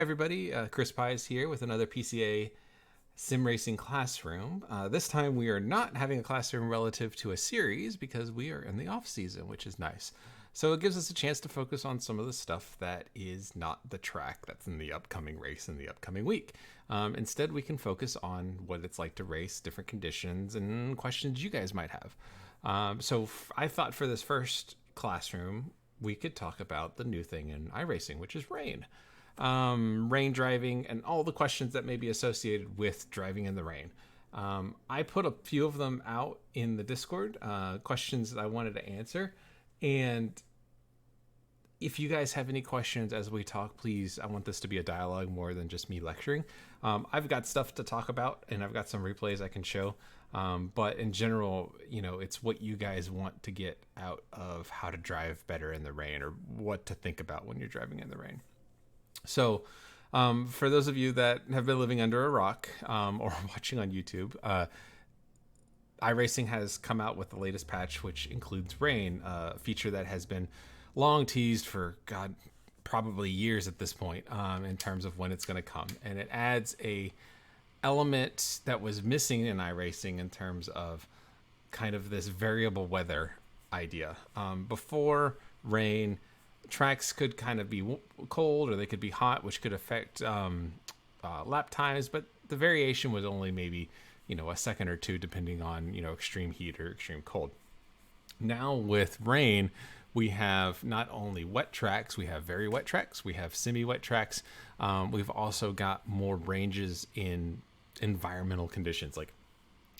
Everybody, Chris Pies here with another PCA sim racing classroom. This time we are not having a classroom relative to a series because we are in the off season, which is nice. So it gives us a chance to focus on some of the stuff that is not the track that's in the upcoming race in the upcoming week. Instead, we can focus on what it's like to race, different conditions, and questions you guys might have. I thought for this first classroom, we could talk about the new thing in iRacing, which is rain. Rain driving, and all the questions that may be associated with driving in the rain. I put a few of them out in the Discord, questions that I wanted to answer. And if you guys have any questions as we talk, please, I want this to be a dialogue more than just me lecturing. I've got stuff to talk about, and I've got some replays I can show. But in general, it's what you guys want to get out of how to drive better in the rain, or what to think about when you're driving in the rain. So, for those of you that have been living under a rock or watching on YouTube, iRacing has come out with the latest patch, which includes rain, a feature that has been long teased for, probably years at this point, in terms of when it's going to come. And it adds a element that was missing in iRacing in terms of kind of this variable weather idea. Before rain, tracks could kind of be cold or they could be hot, which could affect lap times, but the variation was only maybe a second or two, depending on extreme heat or extreme cold. Now with rain, we have not only wet tracks, we have very wet tracks, we have semi-wet tracks. We've also got more ranges in environmental conditions like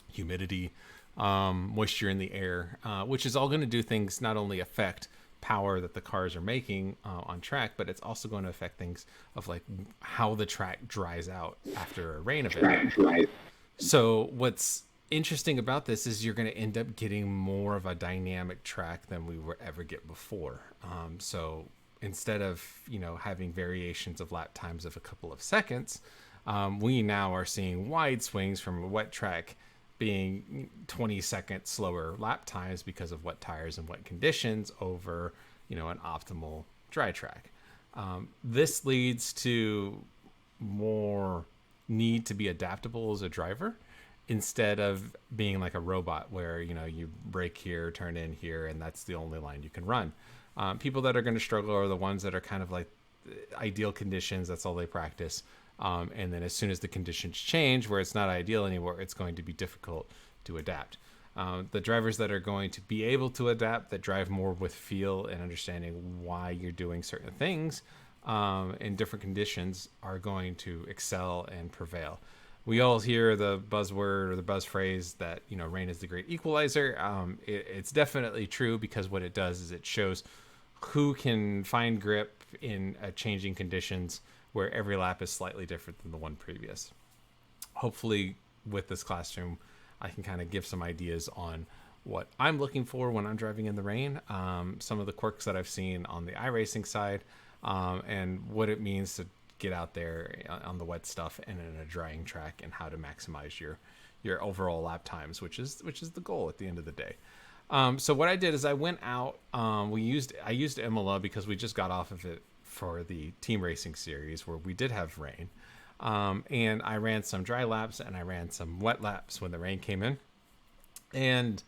humidity, moisture in the air, which is all going to do things, not only affect power that the cars are making on track, but it's also going to affect things of like how the track dries out after a rain event. Right. So what's interesting about this is you're going to end up getting more of a dynamic track than we were ever get before. So instead of having variations of lap times of a couple of seconds, we now are seeing wide swings from a wet track being 20 seconds slower lap times because of wet tires and wet conditions over, an optimal dry track. This leads to more need to be adaptable as a driver instead of being like a robot where, you brake here, turn in here, and that's the only line you can run. People that are going to struggle are the ones that are kind of like ideal conditions. That's all they practice. And then as soon as the conditions change where it's not ideal anymore, it's going to be difficult to adapt. The drivers that are going to be able to adapt, that drive more with feel and understanding why you're doing certain things in different conditions, are going to excel and prevail. We all hear the buzzword or the buzz phrase that, rain is the great equalizer. It's definitely true, because what it does is it shows who can find grip in changing conditions where every lap is slightly different than the one previous. Hopefully with this classroom, I can kind of give some ideas on what I'm looking for when I'm driving in the rain, some of the quirks that I've seen on the iRacing side, and what it means to get out there on the wet stuff and in a drying track, and how to maximize your overall lap times, which is the goal at the end of the day. So what I did is I went out, I used Imola because we just got off of it for the team racing series where we did have rain. And I ran some dry laps and I ran some wet laps when the rain came in. And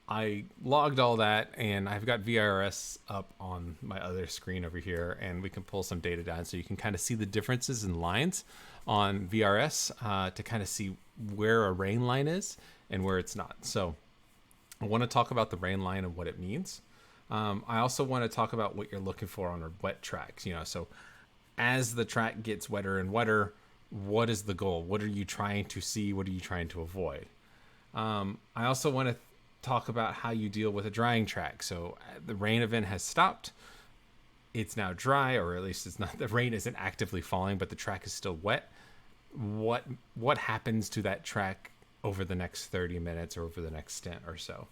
I logged all that, and I've got VRS up on my other screen over here, and we can pull some data down so you can kind of see the differences in lines on VRS to kind of see where a rain line is and where it's not. So I want to talk about the rain line and what it means. I also want to talk about what you're looking for on our wet tracks. So as the track gets wetter and wetter, what is the goal? What are you trying to see? What are you trying to avoid? I also want to talk about how you deal with a drying track. So the rain event has stopped. It's now dry, or at least it's not. The rain isn't actively falling, but the track is still wet. What happens to that track over the next 30 minutes or over the next stint or so?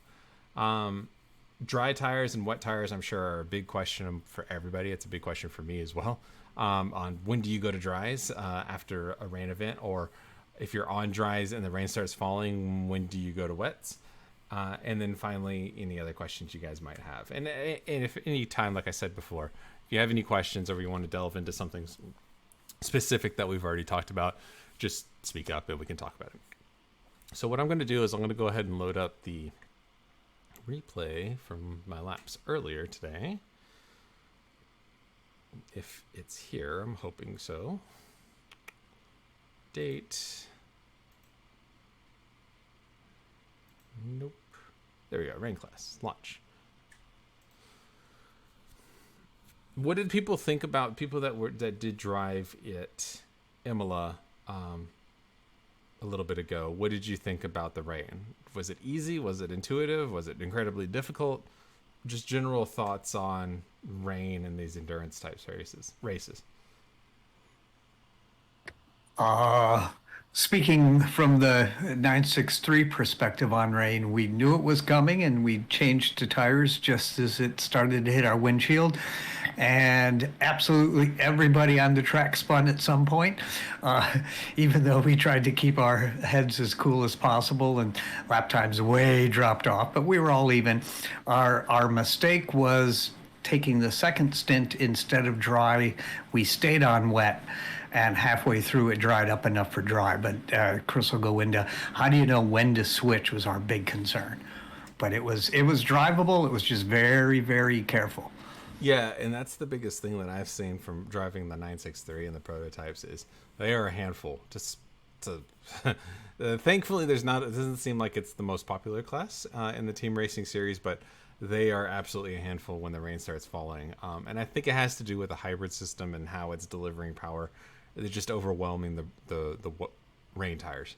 Dry tires and wet tires, I'm sure, are a big question for everybody. It's a big question for me as well. On when do you go to dries after a rain event, or if you're on dries and the rain starts falling, when do you go to wets? And then finally, any other questions you guys might have. And if any time, like I said before, if you have any questions or you want to delve into something specific that we've already talked about, just speak up and we can talk about it. So what I'm going to do is I'm going to go ahead and load up the replay from my laps earlier today. If it's here, I'm hoping so. Date. Nope. There we go. Rain class. Launch. What did people think about people that did drive it, Imola, a little bit ago? What did you think about the rain? Was it easy? Was it intuitive? Was it incredibly difficult? Just general thoughts on rain and these endurance types races. Speaking from the 963 perspective on rain, we knew it was coming and we changed to tires just as it started to hit our windshield. And absolutely everybody on the track spun at some point, even though we tried to keep our heads as cool as possible and lap times way dropped off, but we were all even. Our mistake was taking the second stint instead of dry. We stayed on wet, and halfway through it dried up enough for dry. But Chris will go into how do you know when to switch was our big concern. But it was drivable. It was just very, very careful. Yeah, and that's the biggest thing that I've seen from driving the 963 and the prototypes is they are a handful. Just to thankfully, there's not. It doesn't seem like it's the most popular class in the team racing series, but they are absolutely a handful when the rain starts falling. And I think it has to do with the hybrid system and how it's delivering power. They're just overwhelming the rain tires.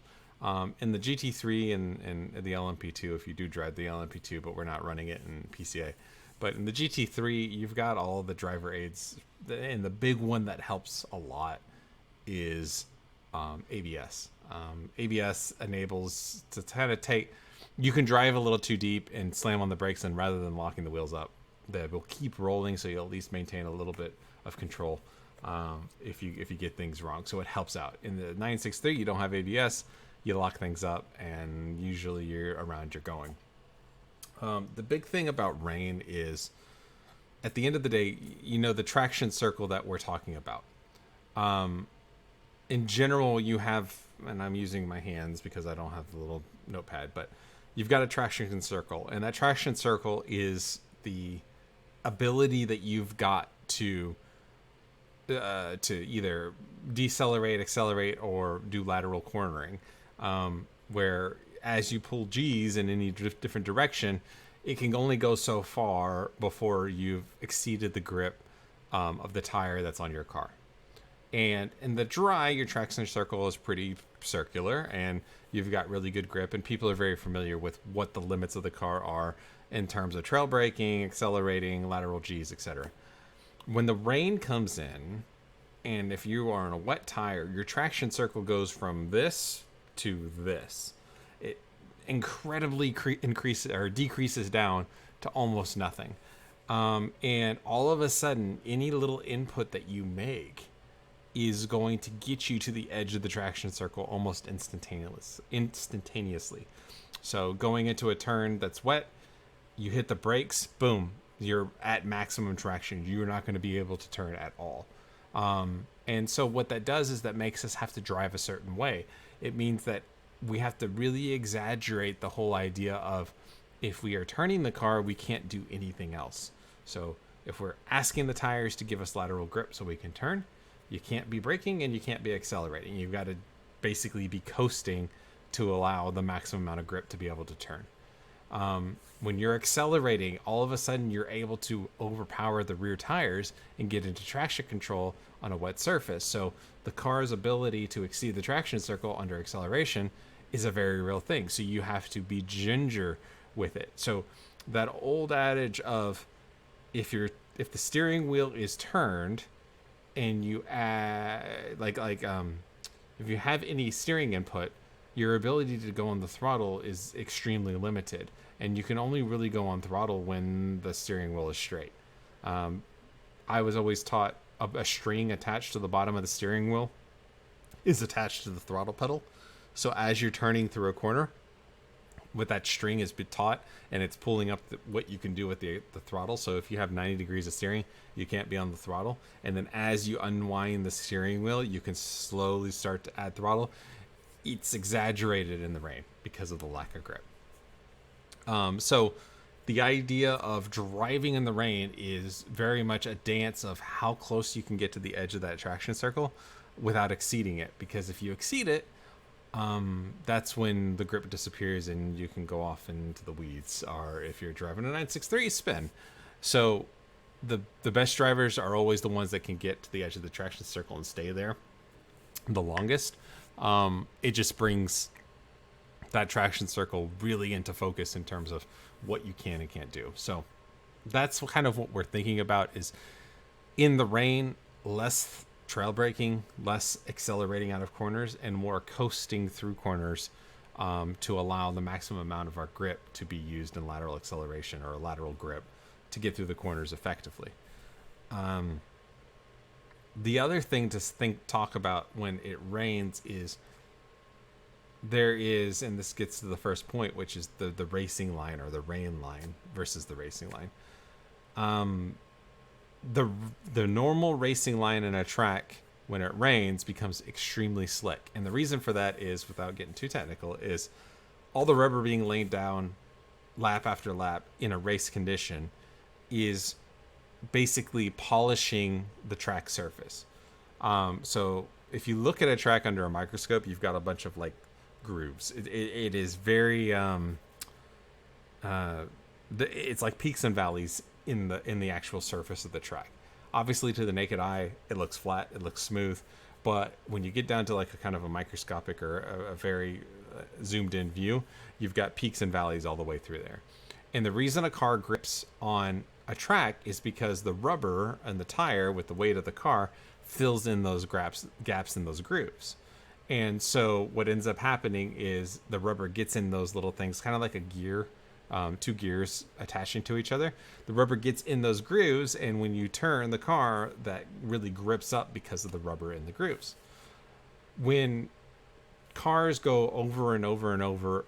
In the GT3 and the LMP2, if you do drive the LMP2, but we're not running it in PCA. But in the GT3, you've got all the driver aids, and the big one that helps a lot is ABS. ABS enables to kind of you can drive a little too deep and slam on the brakes, and rather than locking the wheels up, they will keep rolling, so you'll at least maintain a little bit of control if you get things wrong. So it helps out. In the 963, you don't have ABS, you lock things up, and usually you're around you're going. The big thing about rain is, at the end of the day, the traction circle that we're talking about. In general, you have, and I'm using my hands because I don't have the little notepad, but you've got a traction circle, and that traction circle is the ability that you've got to either decelerate, accelerate, or do lateral cornering, where as you pull G's in any different direction, it can only go so far before you've exceeded the grip of the tire that's on your car. And in the dry, your traction circle is pretty circular, and you've got really good grip, and people are very familiar with what the limits of the car are in terms of trail braking, accelerating, lateral G's, etc. When the rain comes in, and if you are on a wet tire, your traction circle goes from this to this. It incredibly increases or decreases down to almost nothing. And all of a sudden, any little input that you make is going to get you to the edge of the traction circle almost instantaneously. So going into a turn that's wet, you hit the brakes, boom, you're at maximum traction. You're not going to be able to turn at all. And so what that does is that makes us have to drive a certain way. It means that we have to really exaggerate the whole idea of, if we are turning the car, we can't do anything else. So if we're asking the tires to give us lateral grip so we can turn, you can't be braking and you can't be accelerating. You've got to basically be coasting to allow the maximum amount of grip to be able to turn. When you're accelerating, all of a sudden you're able to overpower the rear tires and get into traction control on a wet surface. So the car's ability to exceed the traction circle under acceleration is a very real thing. So you have to be ginger with it. So that old adage of, if the steering wheel is turned and you add if you have any steering input, your ability to go on the throttle is extremely limited, and you can only really go on throttle when the steering wheel is straight. I was always taught a string attached to the bottom of the steering wheel is attached to the throttle pedal. So as you're turning through a corner, with that string is taut, and it's pulling up what you can do with the throttle. So if you have 90 degrees of steering, you can't be on the throttle. And then as you unwind the steering wheel, you can slowly start to add throttle. It's exaggerated in the rain because of the lack of grip. So the idea of driving in the rain is very much a dance of how close you can get to the edge of that traction circle without exceeding it. Because if you exceed it, that's when the grip disappears and you can go off into the weeds. Or if you're driving a 963, spin. So the best drivers are always the ones that can get to the edge of the traction circle and stay there the longest. It just brings that traction circle really into focus in terms of what you can and can't do. So that's kind of what we're thinking about, is in the rain, less trail braking, less accelerating out of corners, and more coasting through corners, to allow the maximum amount of our grip to be used in lateral acceleration or lateral grip to get through the corners effectively. The other thing to talk about when it rains is there is, and this gets to the first point, which is the racing line or the rain line versus the racing line. The normal racing line in a track, when it rains, becomes extremely slick. And the reason for that is, without getting too technical, is all the rubber being laid down lap after lap in a race condition is basically polishing the track surface. So if you look at a track under a microscope, you've got a bunch of like grooves. It is very it's like peaks and valleys in the actual surface of the track. Obviously, to the naked eye, it looks flat, it looks smooth, but when you get down to like a kind of a microscopic or a very zoomed in view, you've got peaks and valleys all the way through there. And the reason a car grips on a track is because the rubber and the tire, with the weight of the car, fills in those gaps in those grooves. And so what ends up happening is the rubber gets in those little things, kind of like a gear, two gears attaching to each other. The rubber gets in those grooves, and when you turn the car, that really grips up because of the rubber in the grooves. When cars go over and over and over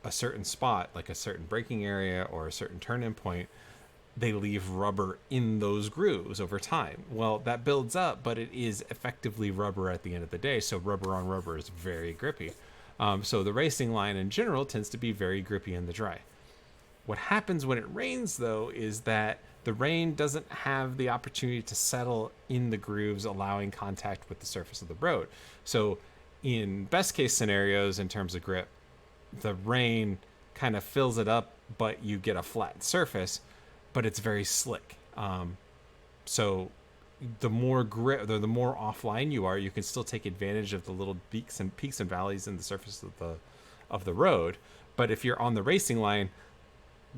a certain spot, like a certain braking area or a certain turn-in point, they leave rubber in those grooves over time. Well, that builds up, but it is effectively rubber at the end of the day. So rubber on rubber is very grippy. So the racing line in general tends to be very grippy in the dry. What happens when it rains, though, is that the rain doesn't have the opportunity to settle in the grooves, allowing contact with the surface of the road. So in best case scenarios, in terms of grip, the rain kind of fills it up, but you get a flat surface, but it's very slick. So the more grip, the more offline you are, you can still take advantage of the little peaks and valleys in the surface of the road. But if you're on the racing line,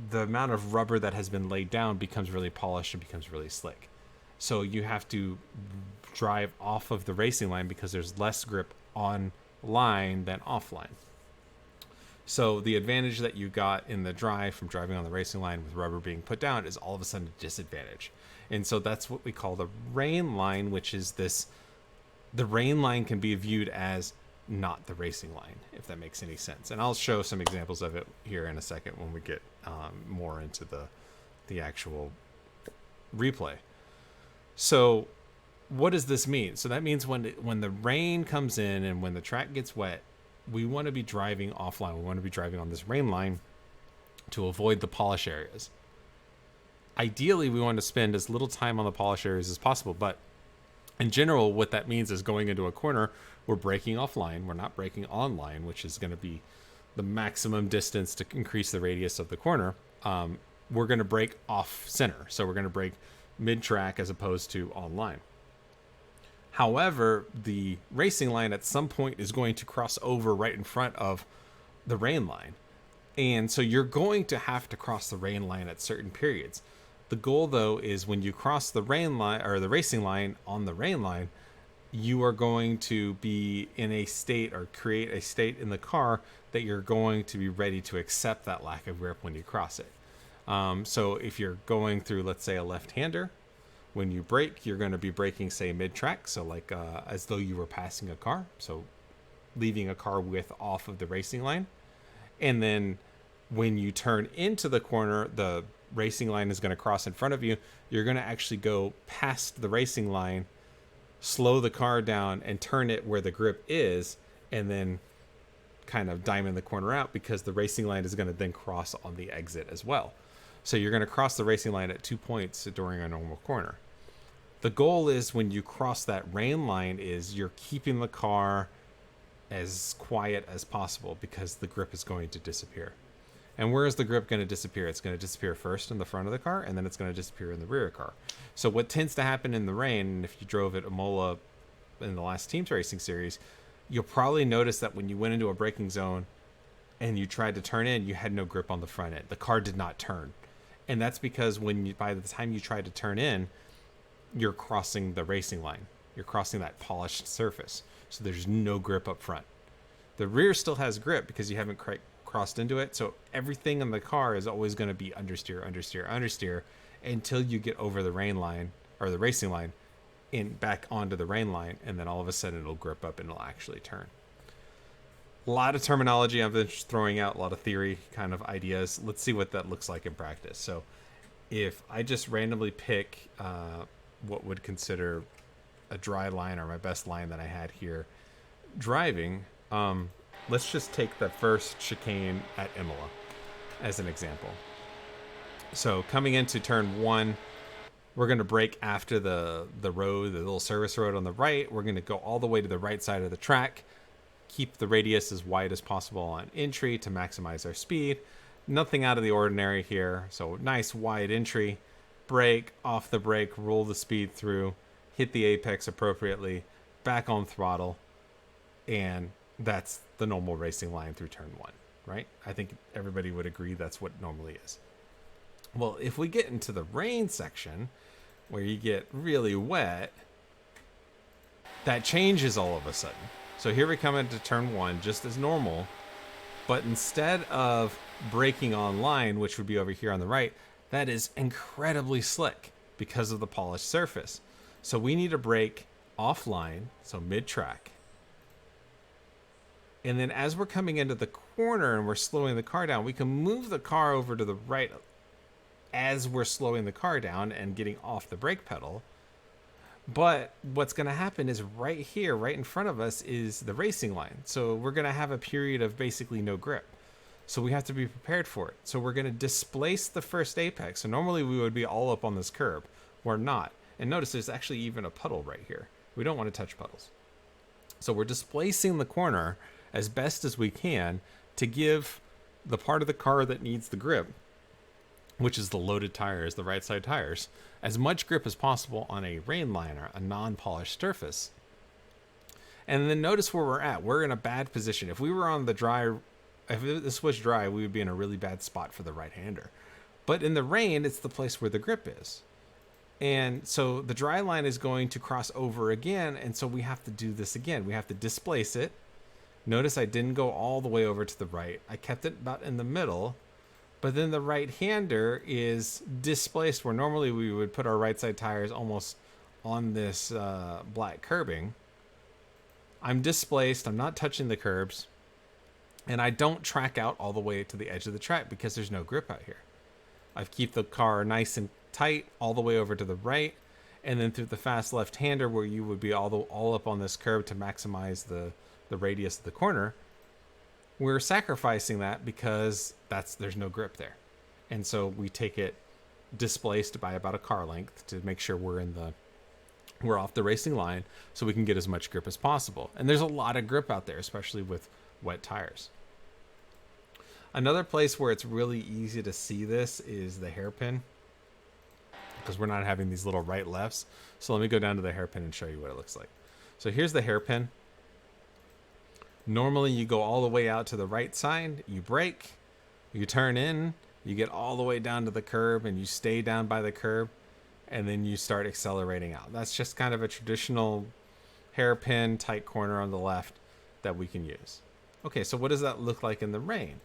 the amount of rubber that has been laid down becomes really polished and becomes really slick. So you have to drive off of the racing line because there's less grip on line than offline. So the advantage that you got in the dry from driving on the racing line with rubber being put down is all of a sudden a disadvantage. And so that's what we call the rain line, which is this. The rain line can be viewed as not the racing line, if that makes any sense. And I'll show some examples of it here in a second when we get more into the actual replay. So what does this mean? So that means when the rain comes in and when the track gets wet, we want to be driving offline. We want to be driving on this rain line to avoid the polish areas. Ideally, we want to spend as little time on the polish areas as possible, but in general, what that means is going into a corner, we're braking offline. We're not braking online, which is going to be the maximum distance to increase the radius of the corner. We're going to brake off center. So we're going to brake mid-track as opposed to online. However, the racing line at some point is going to cross over right in front of the rain line. And so you're going to have to cross the rain line at certain periods. The goal, though, is when you cross the rain line or the racing line on the rain line, you are going to be in a state or create a state in the car that you're going to be ready to accept that lack of grip when you cross it. So if you're going through, let's say, a left-hander, when you brake, you're going to be braking, say, mid-track, so like as though you were passing a car, so leaving a car width off of the racing line. And then When you turn into the corner, the racing line is going to cross in front of you. You're going to actually go past the racing line, slow the car down, and turn it where the grip is, and then kind of diamond the corner out, because the racing line is going to then cross on the exit as well. So you're going to cross the racing line at 2 points during a normal corner. The goal is, when you cross that rain line, is you're keeping the car as quiet as possible, because the grip is going to disappear. And where is the grip going to disappear? It's going to disappear first in the front of the car, and then it's going to disappear in the rear car. So what tends to happen in the rain, and if you drove at Imola in the last Teams Racing series, you'll probably notice that when you went into a braking zone and you tried to turn in, you had no grip on the front end. The car did not turn. And that's because by the time you try to turn in, you're crossing the racing line. You're crossing that polished surface. So there's no grip up front. The rear still has grip because you haven't crossed into it. So everything in the car is always going to be understeer, understeer, understeer, until you get over the rain line, or the racing line, back onto the rain line, and then all of a sudden it'll grip up and it'll actually turn. A lot of terminology I've been throwing out, a lot of theory kind of ideas. Let's see what that looks like in practice. So if I just randomly pick what would consider a dry line, or my best line that I had here driving, let's just take the first chicane at Imola as an example. So coming into turn 1, we're going to brake after the road, the little service road on the right. We're going to go all the way to the right side of the track, keep the radius as wide as possible on entry to maximize our speed. Nothing out of the ordinary here. So nice wide entry, brake, off the brake, roll the speed through, hit the apex appropriately, back on throttle, and that's the normal racing line through turn 1, right? I think everybody would agree that's what normally is. Well, if we get into the rain section, where you get really wet, that changes all of a sudden. So here we come into turn 1 just as normal, but instead of braking on line, which would be over here on the right, that is incredibly slick because of the polished surface. So we need to brake offline, so mid-track. And then as we're coming into the corner and we're slowing the car down, we can move the car over to the right as we're slowing the car down and getting off the brake pedal. But what's going to happen is right here, right in front of us, is the racing line. So we're going to have a period of basically no grip. So we have to be prepared for it. So we're going to displace the first apex. So normally we would be all up on this curb. We're not. And notice there's actually even a puddle right here. We don't want to touch puddles. So we're displacing the corner as best as we can to give the part of the car that needs the grip, which is the loaded tires, the right side tires, as much grip as possible on a rain liner, a non-polished surface. And then notice where we're at. We're in a bad position. If we were on the dry, if this was dry, we would be in a really bad spot for the right-hander. But in the rain, it's the place where the grip is. And so the dry line is going to cross over again, and so we have to do this again. We have to displace it. Notice I didn't go all the way over to the right. I kept it about in the middle. But then the right-hander is displaced, where normally we would put our right side tires almost on this black curbing. I'm displaced. I'm not touching the curbs. And I don't track out all the way to the edge of the track because there's no grip out here. I keep the car nice and tight all the way over to the right, and then through the fast left-hander, where you would be all up on this curb to maximize the radius of the corner. We're sacrificing that because there's no grip there. And so we take it displaced by about a car length to make sure we're off the racing line so we can get as much grip as possible. And there's a lot of grip out there, especially with wet tires. Another place where it's really easy to see this is the hairpin, because we're not having these little right lefts. So let me go down to the hairpin and show you what it looks like. So here's the hairpin. Normally you go all the way out to the right side, you brake, you turn in, you get all the way down to the curb, and you stay down by the curb, and then you start accelerating out. That's just kind of a traditional hairpin tight corner on the left that we can use. Okay, so what does that look like in the rain?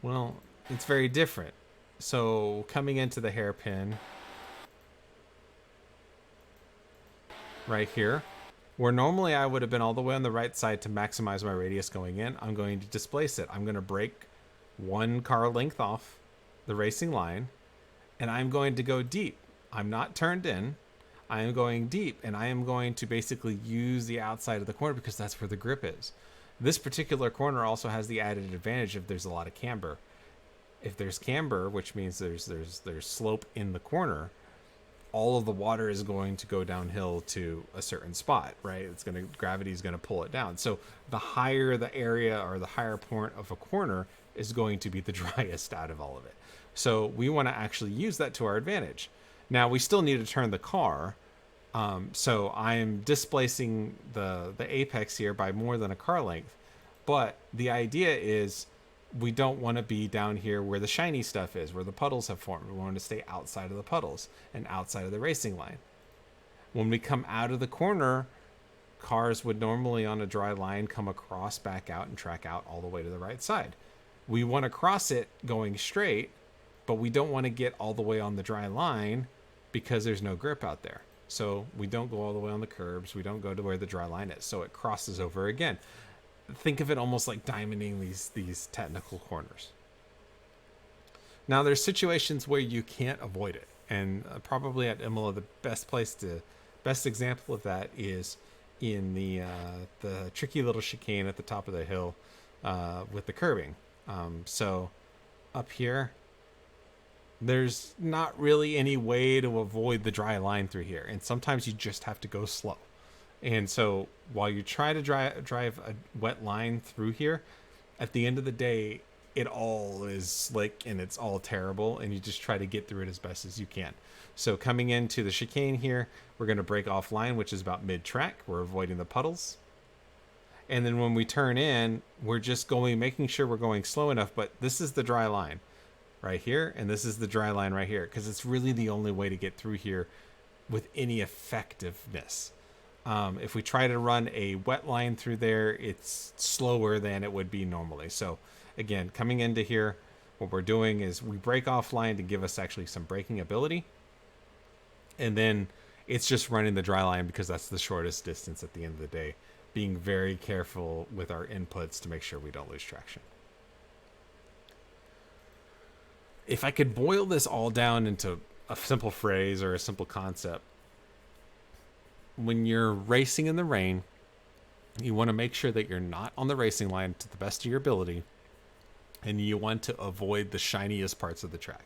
Well, it's very different. So coming into the hairpin right here, where normally I would have been all the way on the right side to maximize my radius going in, I'm going to displace it. I'm going to brake one car length off the racing line, and I'm going to go deep. I'm not turned in. I am going deep, and I am going to basically use the outside of the corner because that's where the grip is. This particular corner also has the added advantage of there's a lot of camber. If there's camber, which means there's slope in the corner, all of the water is going to go downhill to a certain spot, right? Gravity is going to pull it down. So the higher the area or the higher point of a corner is going to be the driest out of all of it. So we want to actually use that to our advantage. Now we still need to turn the car. So I'm displacing the apex here by more than a car length. But the idea is we don't want to be down here where the shiny stuff is, where the puddles have formed. We want to stay outside of the puddles and outside of the racing line. When we come out of the corner, cars would normally on a dry line come across, back out, and track out all the way to the right side. We want to cross it going straight, but we don't want to get all the way on the dry line because there's no grip out there. So we don't go all the way on the curbs. We don't go to where the dry line is. So it crosses over again. Think of it almost like diamonding these technical corners. Now there's situations where you can't avoid it, and probably at Imola the best example of that is in the tricky little chicane at the top of the hill with the curbing. So up here, there's not really any way to avoid the dry line through here, and sometimes you just have to go slow. And so while you try to drive a wet line through here, at the end of the day, it all is slick and it's all terrible, and you just try to get through it as best as you can. So coming into the chicane here, we're going to break off line, which is about mid-track. We're avoiding the puddles. And then when we turn in, we're just making sure we're going slow enough, but this is the dry line right here, and this is the dry line right here, because it's really the only way to get through here with any effectiveness. If we try to run a wet line through there, it's slower than it would be normally. So again, coming into here, what we're doing is we break off line to give us actually some braking ability. And then it's just running the dry line because that's the shortest distance at the end of the day. Being very careful with our inputs to make sure we don't lose traction. If I could boil this all down into a simple phrase or a simple concept, when you're racing in the rain, you want to make sure that you're not on the racing line to the best of your ability, and you want to avoid the shiniest parts of the track.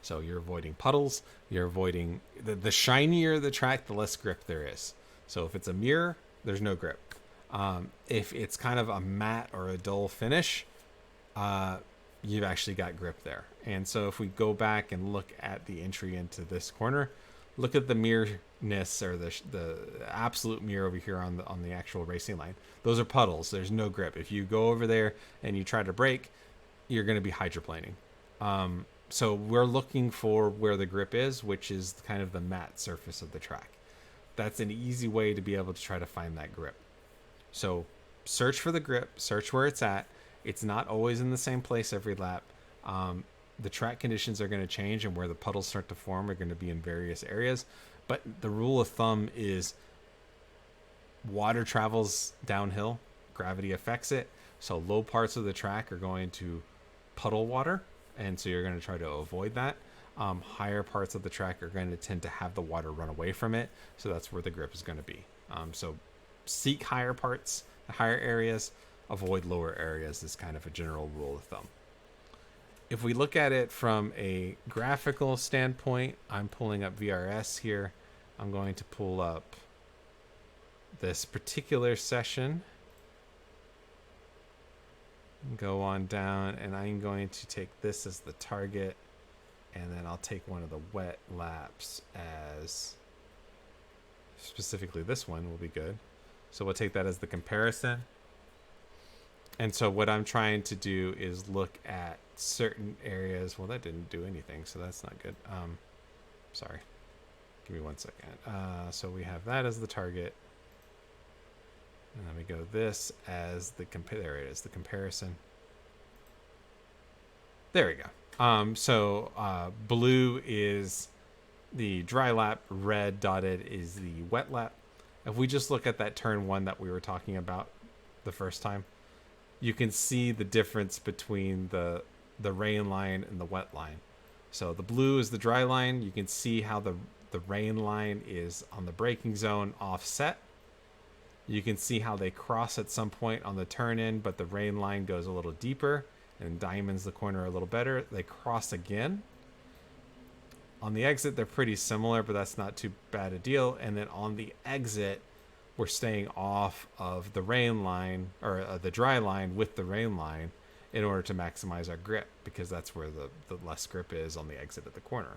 So you're avoiding puddles, you're avoiding the shinier the track, the less grip there is. So if it's a mirror, there's no grip. If it's kind of a matte or a dull finish, you've actually got grip there. And so if we go back and look at the entry into this corner, look at the mirrorness or the absolute mirror over here on the actual racing line. Those are puddles. There's no grip. If you go over there and you try to brake, you're going to be hydroplaning. So we're looking for where the grip is, which is kind of the matte surface of the track. That's an easy way to be able to try to find that grip. So search for the grip, search where it's at. It's not always in the same place every lap. The track conditions are going to change, and where the puddles start to form are going to be in various areas. But the rule of thumb is water travels downhill, gravity affects it. So low parts of the track are going to puddle water, and so you're going to try to avoid that. Higher parts of the track are going to tend to have the water run away from it, so that's where the grip is going to be. So seek higher parts, higher areas, avoid lower areas is kind of a general rule of thumb. If we look at it from a graphical standpoint, I'm pulling up VRS here. I'm going to pull up this particular session, go on down, and I'm going to take this as the target, and then I'll take one of the wet laps as, specifically this one will be good. So we'll take that as the comparison. And so what I'm trying to do is look at certain areas. Well, that didn't do anything, so that's not good. Sorry. Give me 1 second. So we have that as the target. And then we go this as the there it is, the comparison. There we go. So blue is the dry lap, red dotted is the wet lap. If we just look at that turn one that we were talking about the first time, you can see the difference between the the rain line and the wet line. So the blue is the dry line. You can see how the rain line is on the braking zone offset. You can see how they cross at some point on the turn in, but the rain line goes a little deeper and diamonds the corner a little better. They cross again. On the exit, they're pretty similar, but that's not too bad a deal. And then on the exit, we're staying off of the rain line, or the dry line with the rain line, in order to maximize our grip, because that's where the less grip is on the exit at the corner.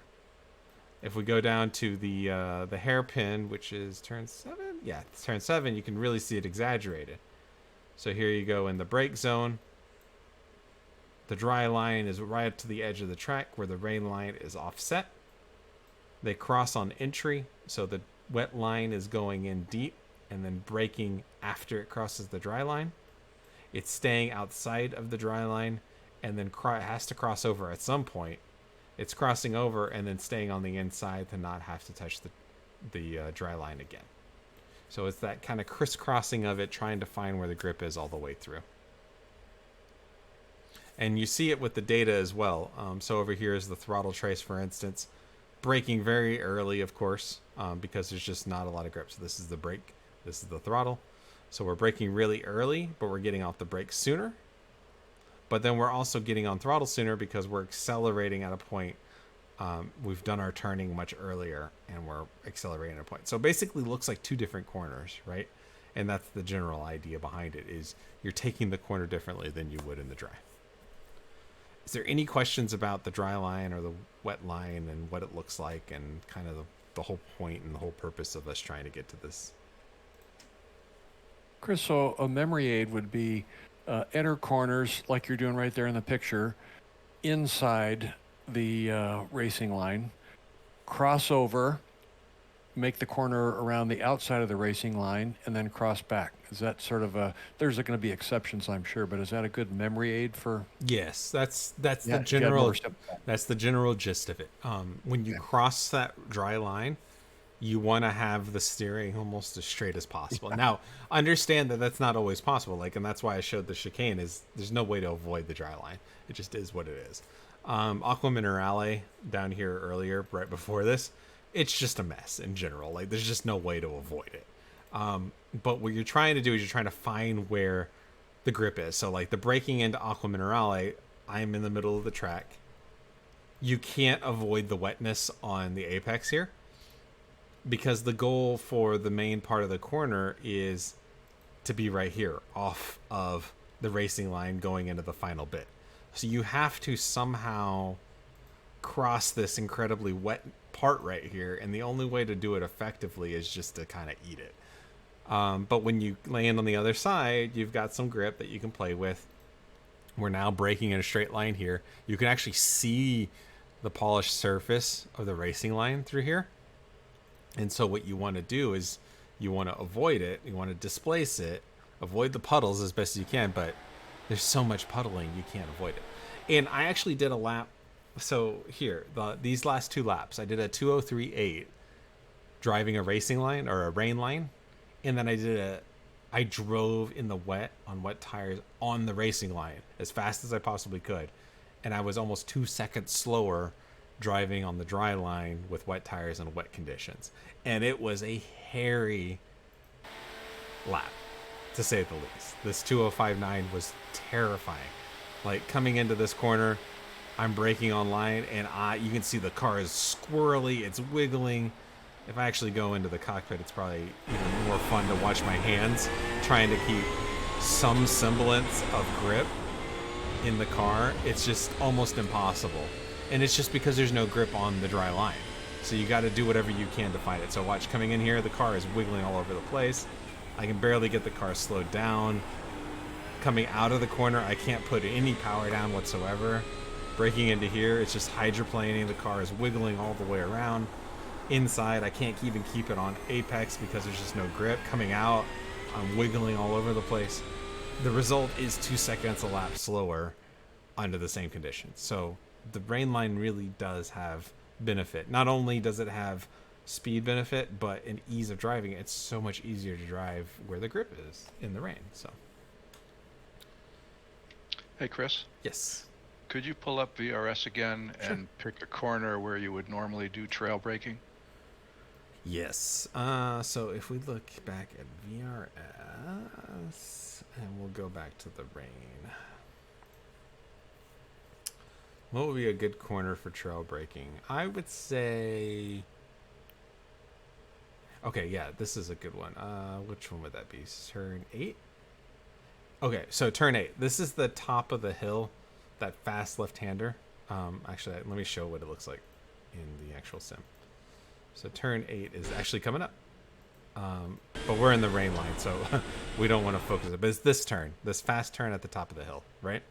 If we go down to the hairpin, which is turn 7, yeah, it's turn 7, you can really see it exaggerated. So here you go in the brake zone. The dry line is right up to the edge of the track where the rain line is offset. They cross on entry, so the wet line is going in deep and then braking after it crosses the dry line. It's staying outside of the dry line and then has to cross over at some point. It's crossing over and then staying on the inside to not have to touch the dry line again. So it's that kind of crisscrossing of it, trying to find where the grip is all the way through. And you see it with the data as well. So over here is the throttle trace, for instance. Braking very early, of course, because there's just not a lot of grip. So this is the brake, this is the throttle. So we're braking really early, but we're getting off the brake sooner. But then we're also getting on throttle sooner because we're accelerating at a point. We've done our turning much earlier and we're accelerating at a point. So it basically looks like two different corners, right? And that's the general idea behind it, is you're taking the corner differently than you would in the dry. Is there any questions about the dry line or the wet line and what it looks like and kind of the whole point and the whole purpose of us trying to get to this? Chris, so a memory aid would be enter corners like you're doing right there in the picture inside the racing line, cross over, make the corner around the outside of the racing line, and then cross back. Is that sort of there's going to be exceptions, I'm sure, but is that a good memory aid for? Yes, that's the general gist of it. When you cross that dry line, you want to have the steering almost as straight as possible. Now, understand that that's not always possible. And that's why I showed the chicane. Is there's no way to avoid the dry line. It just is what it is. Aqua Minerale down here earlier, right before this, it's just a mess in general. There's just no way to avoid it. But what you're trying to do is you're trying to find where the grip is. So the braking into Aqua Minerale, I'm in the middle of the track. You can't avoid the wetness on the apex here, because the goal for the main part of the corner is to be right here off of the racing line going into the final bit. So you have to somehow cross this incredibly wet part right here, and the only way to do it effectively is just to kind of eat it. But when you land on the other side, you've got some grip that you can play with. We're now braking in a straight line here. You can actually see the polished surface of the racing line through here. And so what you want to do is you want to avoid it. You want to displace it, avoid the puddles as best as you can, but there's so much puddling, you can't avoid it. And I actually did a lap. So here, these last two laps, I did a 2:03.8 driving a racing line or a rain line. And then I drove in the wet on wet tires on the racing line as fast as I possibly could. And I was almost 2 seconds slower driving on the dry line with wet tires and wet conditions. And it was a hairy lap, to say the least. This 2:05.9 was terrifying. Coming into this corner, I'm braking on line, and you can see the car is squirrely, it's wiggling. If I actually go into the cockpit, it's probably even more fun to watch my hands trying to keep some semblance of grip in the car. It's just almost impossible. And it's just because there's no grip on the dry line. So you got to do whatever you can to find it. So watch, coming in here, the car is wiggling all over the place. I can barely get the car slowed down. Coming out of the corner, I can't put any power down whatsoever. Braking into here, it's just hydroplaning. The car is wiggling all the way around. Inside, I can't even keep it on apex because there's just no grip. Coming out, I'm wiggling all over the place. The result is 2 seconds a lap slower under the same conditions. So the rain line really does have benefit. Not only does it have speed benefit, but in ease of driving, it's so much easier to drive where the grip is in the rain. So Hey, Chris. yes. could you pull up VRS again Sure. and pick a corner where you would normally do trail braking? Yes. So if we look back at VRS, and we'll go back to the rain. What would be a good corner for trail braking? I would say. Okay, yeah, this is a good one. Which one would that be? Turn 8? Okay, so turn 8. This is the top of the hill, that fast left-hander. Actually, let me show what it looks like in the actual sim. So turn 8 is actually coming up. But we're in the rain line, so we don't want to focus it. But it's this turn, this fast turn at the top of the hill, right?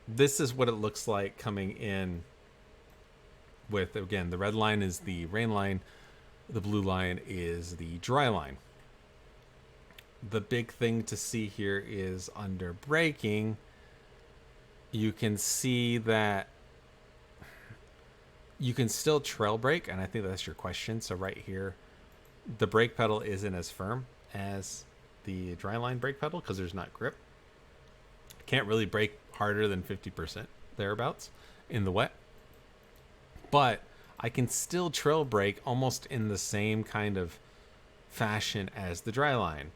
This is what it looks like coming in with, again, the red line is the rain line, the blue line is the dry line. The big thing to see here is under braking, you can see that you can still trail brake, and I think that's your question. So right here, the brake pedal isn't as firm as the dry line brake pedal because there's not grip. Can't really brake harder than 50% thereabouts in the wet. But I can still trail brake almost in the same kind of fashion as the dry line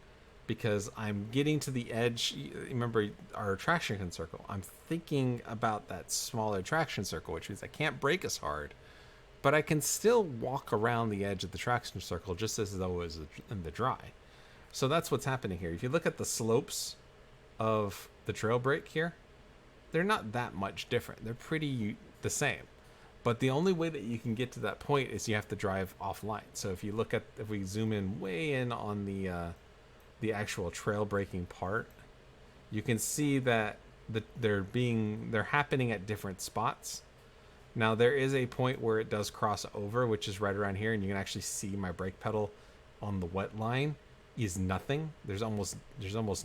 because I'm getting to the edge. Remember our traction circle. I'm thinking about that smaller traction circle, which means I can't brake as hard, but I can still walk around the edge of the traction circle just as though it was in the dry. So that's what's happening here. If you look at the slopes of the trail brake here, they're not that much different. They're pretty the same. But the only way that you can get to that point is you have to drive offline. So if we zoom in way in on the actual trail braking part, you can see that they're happening at different spots. Now there is a point where it does cross over, which is right around here, and you can actually see my brake pedal on the wet line is nothing. There's almost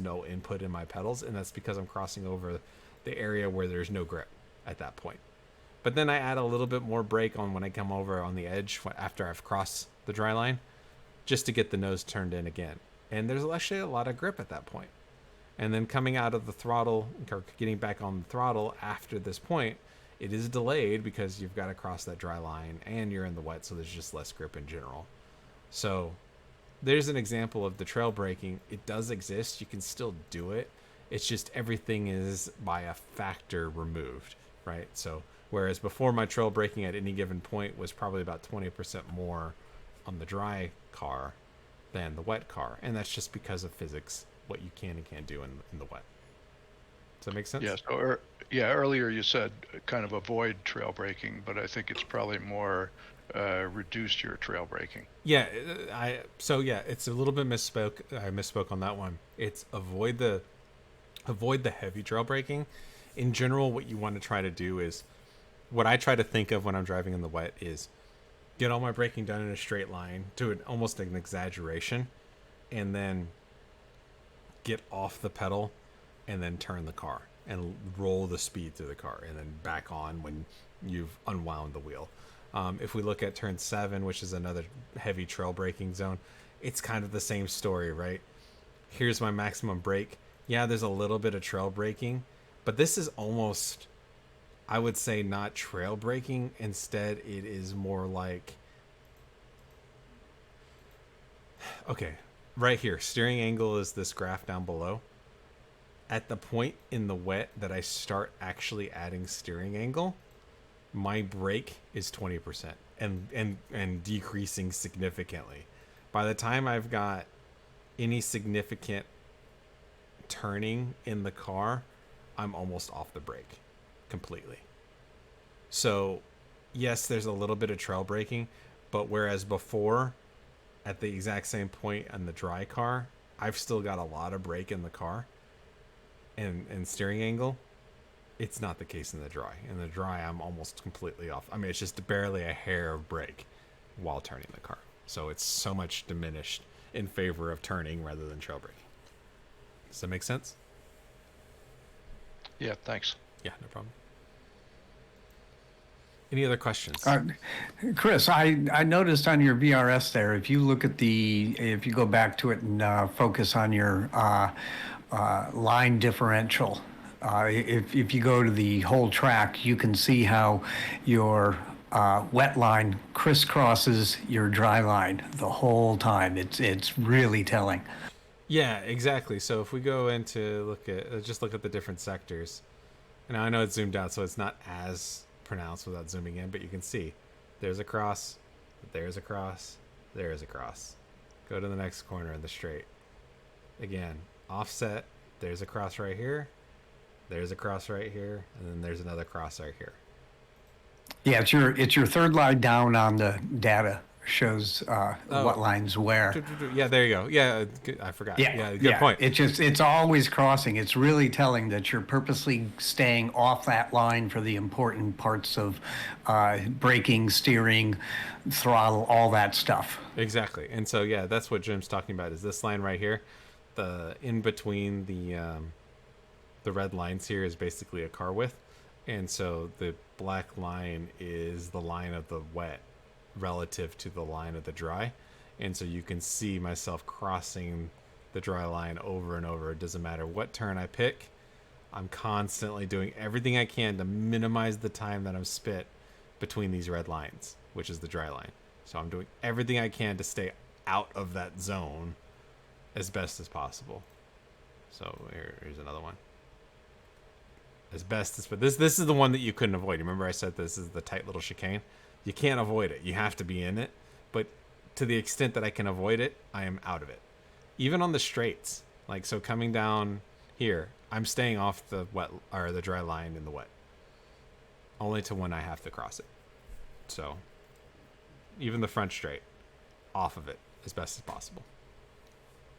no input in my pedals, and that's because I'm crossing over the area where there's no grip at that point. But then I add a little bit more brake on when I come over on the edge after I've crossed the dry line, just to get the nose turned in again. And there's actually a lot of grip at that point. And then coming out of the throttle, or getting back on the throttle after this point, it is delayed because you've got to cross that dry line and you're in the wet, so there's just less grip in general. So there's an example of the trail braking. It does exist. You can still do it. It's just everything is by a factor removed, right? So whereas before my trail braking at any given point was probably about 20% more on the dry car than the wet car. And that's just because of physics, what you can and can't do in the wet. Does that make sense? Yeah. So, earlier you said kind of avoid trail braking, but I think it's probably more reduce your trail braking. Yeah. It's a little bit misspoke. I misspoke on that one. It's avoid the heavy trail braking. In general, what you want to try to do is, what I try to think of when I'm driving in the wet is get all my braking done in a straight line to almost an exaggeration, and then get off the pedal and then turn the car and roll the speed through the car and then back on when you've unwound the wheel. If we look at turn 7, which is another heavy trail braking zone, it's kind of the same story, right? Here's my maximum brake. Yeah, there's a little bit of trail braking, but this is almost, I would say, not trail braking. Instead, it is more like, okay, right here, steering angle is this graph down below. At the point in the wet that I start actually adding steering angle, my brake is 20% and decreasing significantly. By the time I've got any significant turning in the car, I'm almost off the brake completely. So yes, there's a little bit of trail braking, but whereas before at the exact same point on the dry car, I've still got a lot of brake in the car and steering angle. It's not the case in the dry. In the dry, I'm almost completely off. I mean, it's just barely a hair of brake while turning the car. So it's so much diminished in favor of turning rather than trail braking. Does that make sense? Yeah, thanks. Yeah, no problem. Any other questions? Chris, I noticed on your VRS there, if you go back to it and focus on your line differential. If you go to the whole track, you can see how your wet line crisscrosses your dry line the whole time. It's really telling. Yeah, exactly. So if we go into look at just look at the different sectors. Now I know it's zoomed out, so it's not as pronounced without zooming in, but you can see there's a cross, there's a cross, there's a cross. Go to the next corner in the straight. Again, offset, there's a cross right here, there's a cross right here, and then there's another cross right here. Yeah, it's your third line down on the data shows what lines where. Yeah, there you go. Yeah, I forgot. Yeah, good point. It's always crossing. It's really telling that you're purposely staying off that line for the important parts of braking, steering, throttle, all that stuff. Exactly. And so yeah, that's what Jim's talking about. Is this line right here, the in between the red lines here is basically a car width, and so the black line is the line of the wet relative to the line of the dry, and so you can see myself crossing the dry line over and over. It doesn't matter what turn I pick, I'm constantly doing everything I can to minimize the time that I'm spit between these red lines, which is the dry line. So I'm doing everything I can to stay out of that zone as best as possible. So here's another one. As best as, but this is the one that you couldn't avoid. Remember I said this is the tight little chicane? You can't avoid it. You have to be in it. But to the extent that I can avoid it, I am out of it. Even on the straights, like so coming down here, I'm staying off the wet or the dry line in the wet. Only to when I have to cross it. So even the front straight, off of it as best as possible.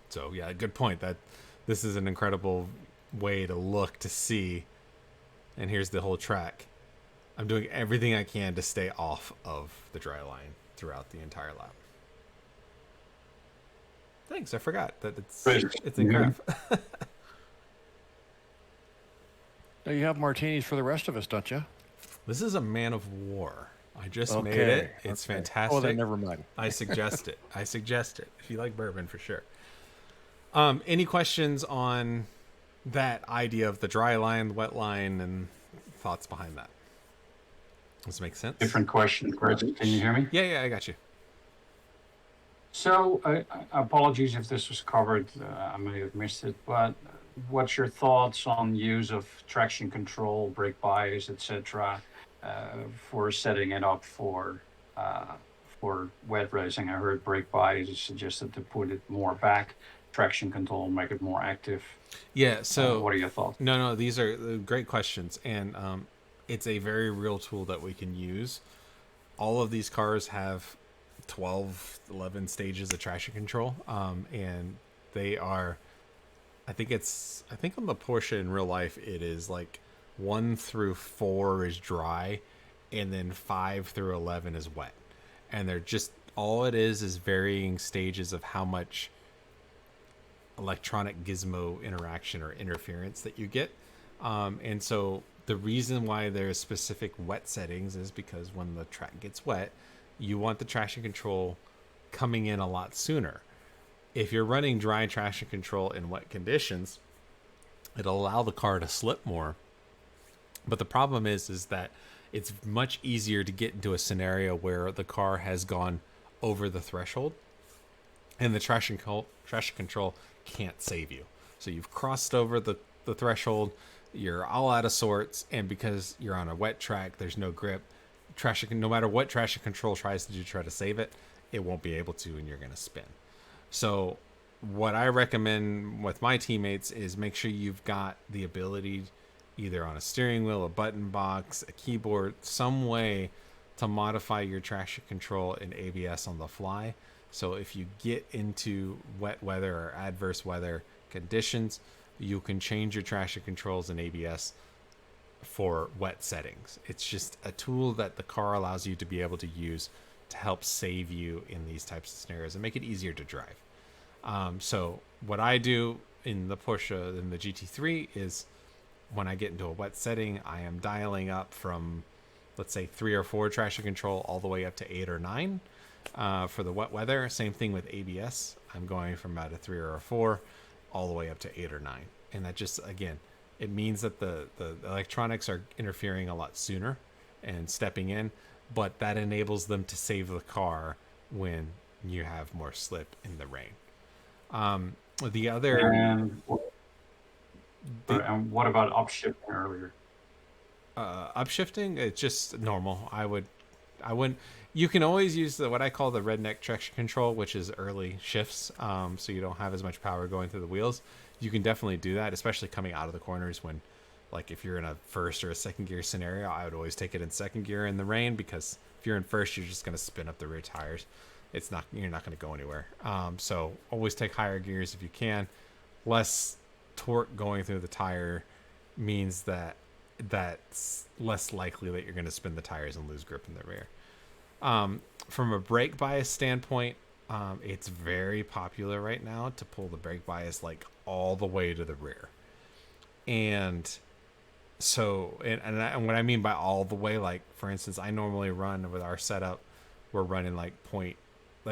So yeah, good point. That this is an incredible way to look to see. And here's the whole track. I'm doing everything I can to stay off of the dry line throughout the entire lap. Thanks, I forgot that it's in graph. Now you have martinis for the rest of us, don't you? This is a Man of War. I just made it. It's fantastic. Oh, then never mind. I suggest it. If you like bourbon, for sure. Any questions on that idea of the dry line, the wet line, and thoughts behind that? Does this make sense? Different question, Chris. Can you hear me? Yeah, I got you. So, apologies if this was covered. I may have missed it, but what's your thoughts on use of traction control, brake bias, etc., for setting it up for wet racing? I heard brake bias is suggested to put it more back, traction control make it more active. Yeah. So, what are your thoughts? No, these are great questions, and it's a very real tool that we can use. All of these cars have 12, 11 stages of traction control, and they are, I think on the Porsche in real life, it is like 1 through 4 is dry, and then 5 through 11 is wet. And they're just, all it is varying stages of how much electronic gizmo interaction or interference that you get. And so the reason why there's specific wet settings is because when the track gets wet, you want the traction control coming in a lot sooner. If you're running dry traction control in wet conditions, it'll allow the car to slip more. But the problem is that it's much easier to get into a scenario where the car has gone over the threshold and the traction control can't save you. So you've crossed over the threshold, you're all out of sorts, and because you're on a wet track, there's no grip. No matter what traction control tries to do, try to save it, it won't be able to, and you're going to spin. So what I recommend with my teammates is make sure you've got the ability, either on a steering wheel, a button box, a keyboard, some way to modify your traction control in ABS on the fly. So if you get into wet weather or adverse weather conditions, you can change your traction controls in ABS for wet settings. It's just a tool that the car allows you to be able to use to help save you in these types of scenarios and make it easier to drive. So what I do in the Porsche, in the GT3, is when I get into a wet setting, I am dialing up from, let's say, 3 or 4 traction control all the way up to 8 or 9 for the wet weather. Same thing with ABS. I'm going from about a 3 or a 4 all the way up to 8 or 9. And that just, again, it means that the electronics are interfering a lot sooner and stepping in, but that enables them to save the car when you have more slip in the rain. The other, And the and what about upshifting earlier? upshifting, it's just normal. I wouldn't. You can always use what I call the redneck traction control, which is early shifts, so you don't have as much power going through the wheels. You can definitely do that, especially coming out of the corners when, like, if you're in a first or a second gear scenario, I would always take it in second gear in the rain, because if you're in first, you're just going to spin up the rear tires. You're not going to go anywhere. So always take higher gears if you can. Less torque going through the tire means that's less likely that you're going to spin the tires and lose grip in the rear. From a brake bias standpoint, it's very popular right now to pull the brake bias like all the way to the rear. And so, and what I mean by all the way, like, for instance, I normally run with our setup, we're running like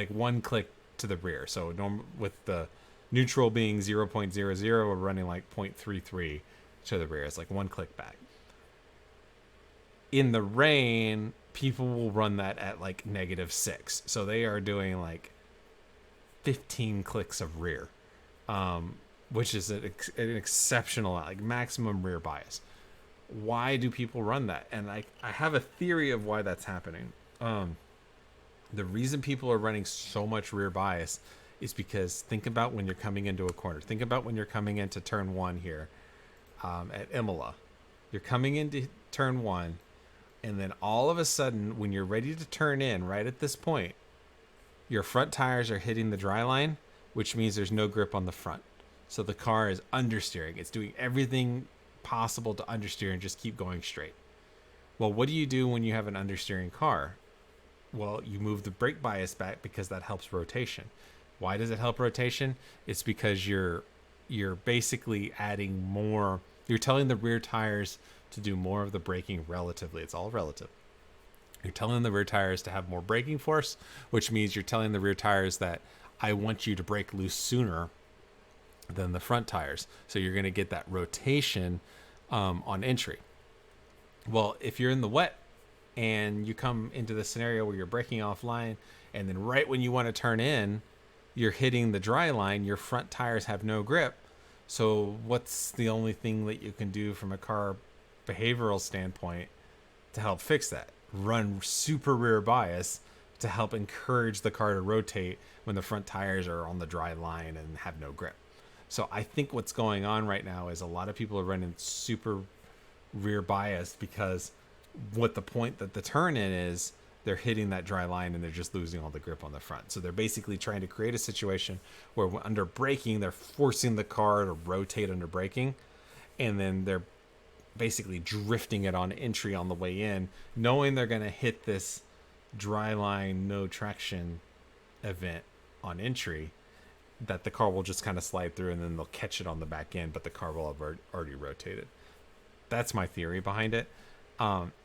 one click to the rear. So with the neutral being 0.00, we're running like 0.33 to the rear. It's like one click back. In the rain, people will run that at like -6. So they are doing like 15 clicks of rear, which is an exceptional, like, maximum rear bias. Why do people run that? And I have a theory of why that's happening. The reason people are running so much rear bias is because, think about when you're coming into a corner. Think about when you're coming into turn 1 here at Imola. You're coming into turn 1, and then all of a sudden, when you're ready to turn in, right at this point, your front tires are hitting the dry line, which means there's no grip on the front. So the car is understeering. It's doing everything possible to understeer and just keep going straight. Well, what do you do when you have an understeering car? Well, you move the brake bias back, because that helps rotation. Why does it help rotation? It's because you're basically adding more. You're telling the rear tires to do more of the braking relatively. It's all relative. You're telling the rear tires to have more braking force, which means you're telling the rear tires that I want you to brake loose sooner than the front tires. So you're going to get that rotation on entry. Well, if you're in the wet and you come into the scenario where you're braking offline, and then right when you want to turn in, you're hitting the dry line, your front tires have no grip. So what's the only thing that you can do from a car behavioral standpoint to help fix that? Run super rear bias to help encourage the car to rotate when the front tires are on the dry line and have no grip. So I think what's going on right now is a lot of people are running super rear bias, because what the point that the turn in is, they're hitting that dry line and they're just losing all the grip on the front. So they're basically trying to create a situation where under braking, they're forcing the car to rotate under braking, and then they're basically drifting it on entry on the way in, knowing they're going to hit this dry line, no traction event on entry, that the car will just kind of slide through, and then they'll catch it on the back end, but the car will have already rotated. That's my theory behind it.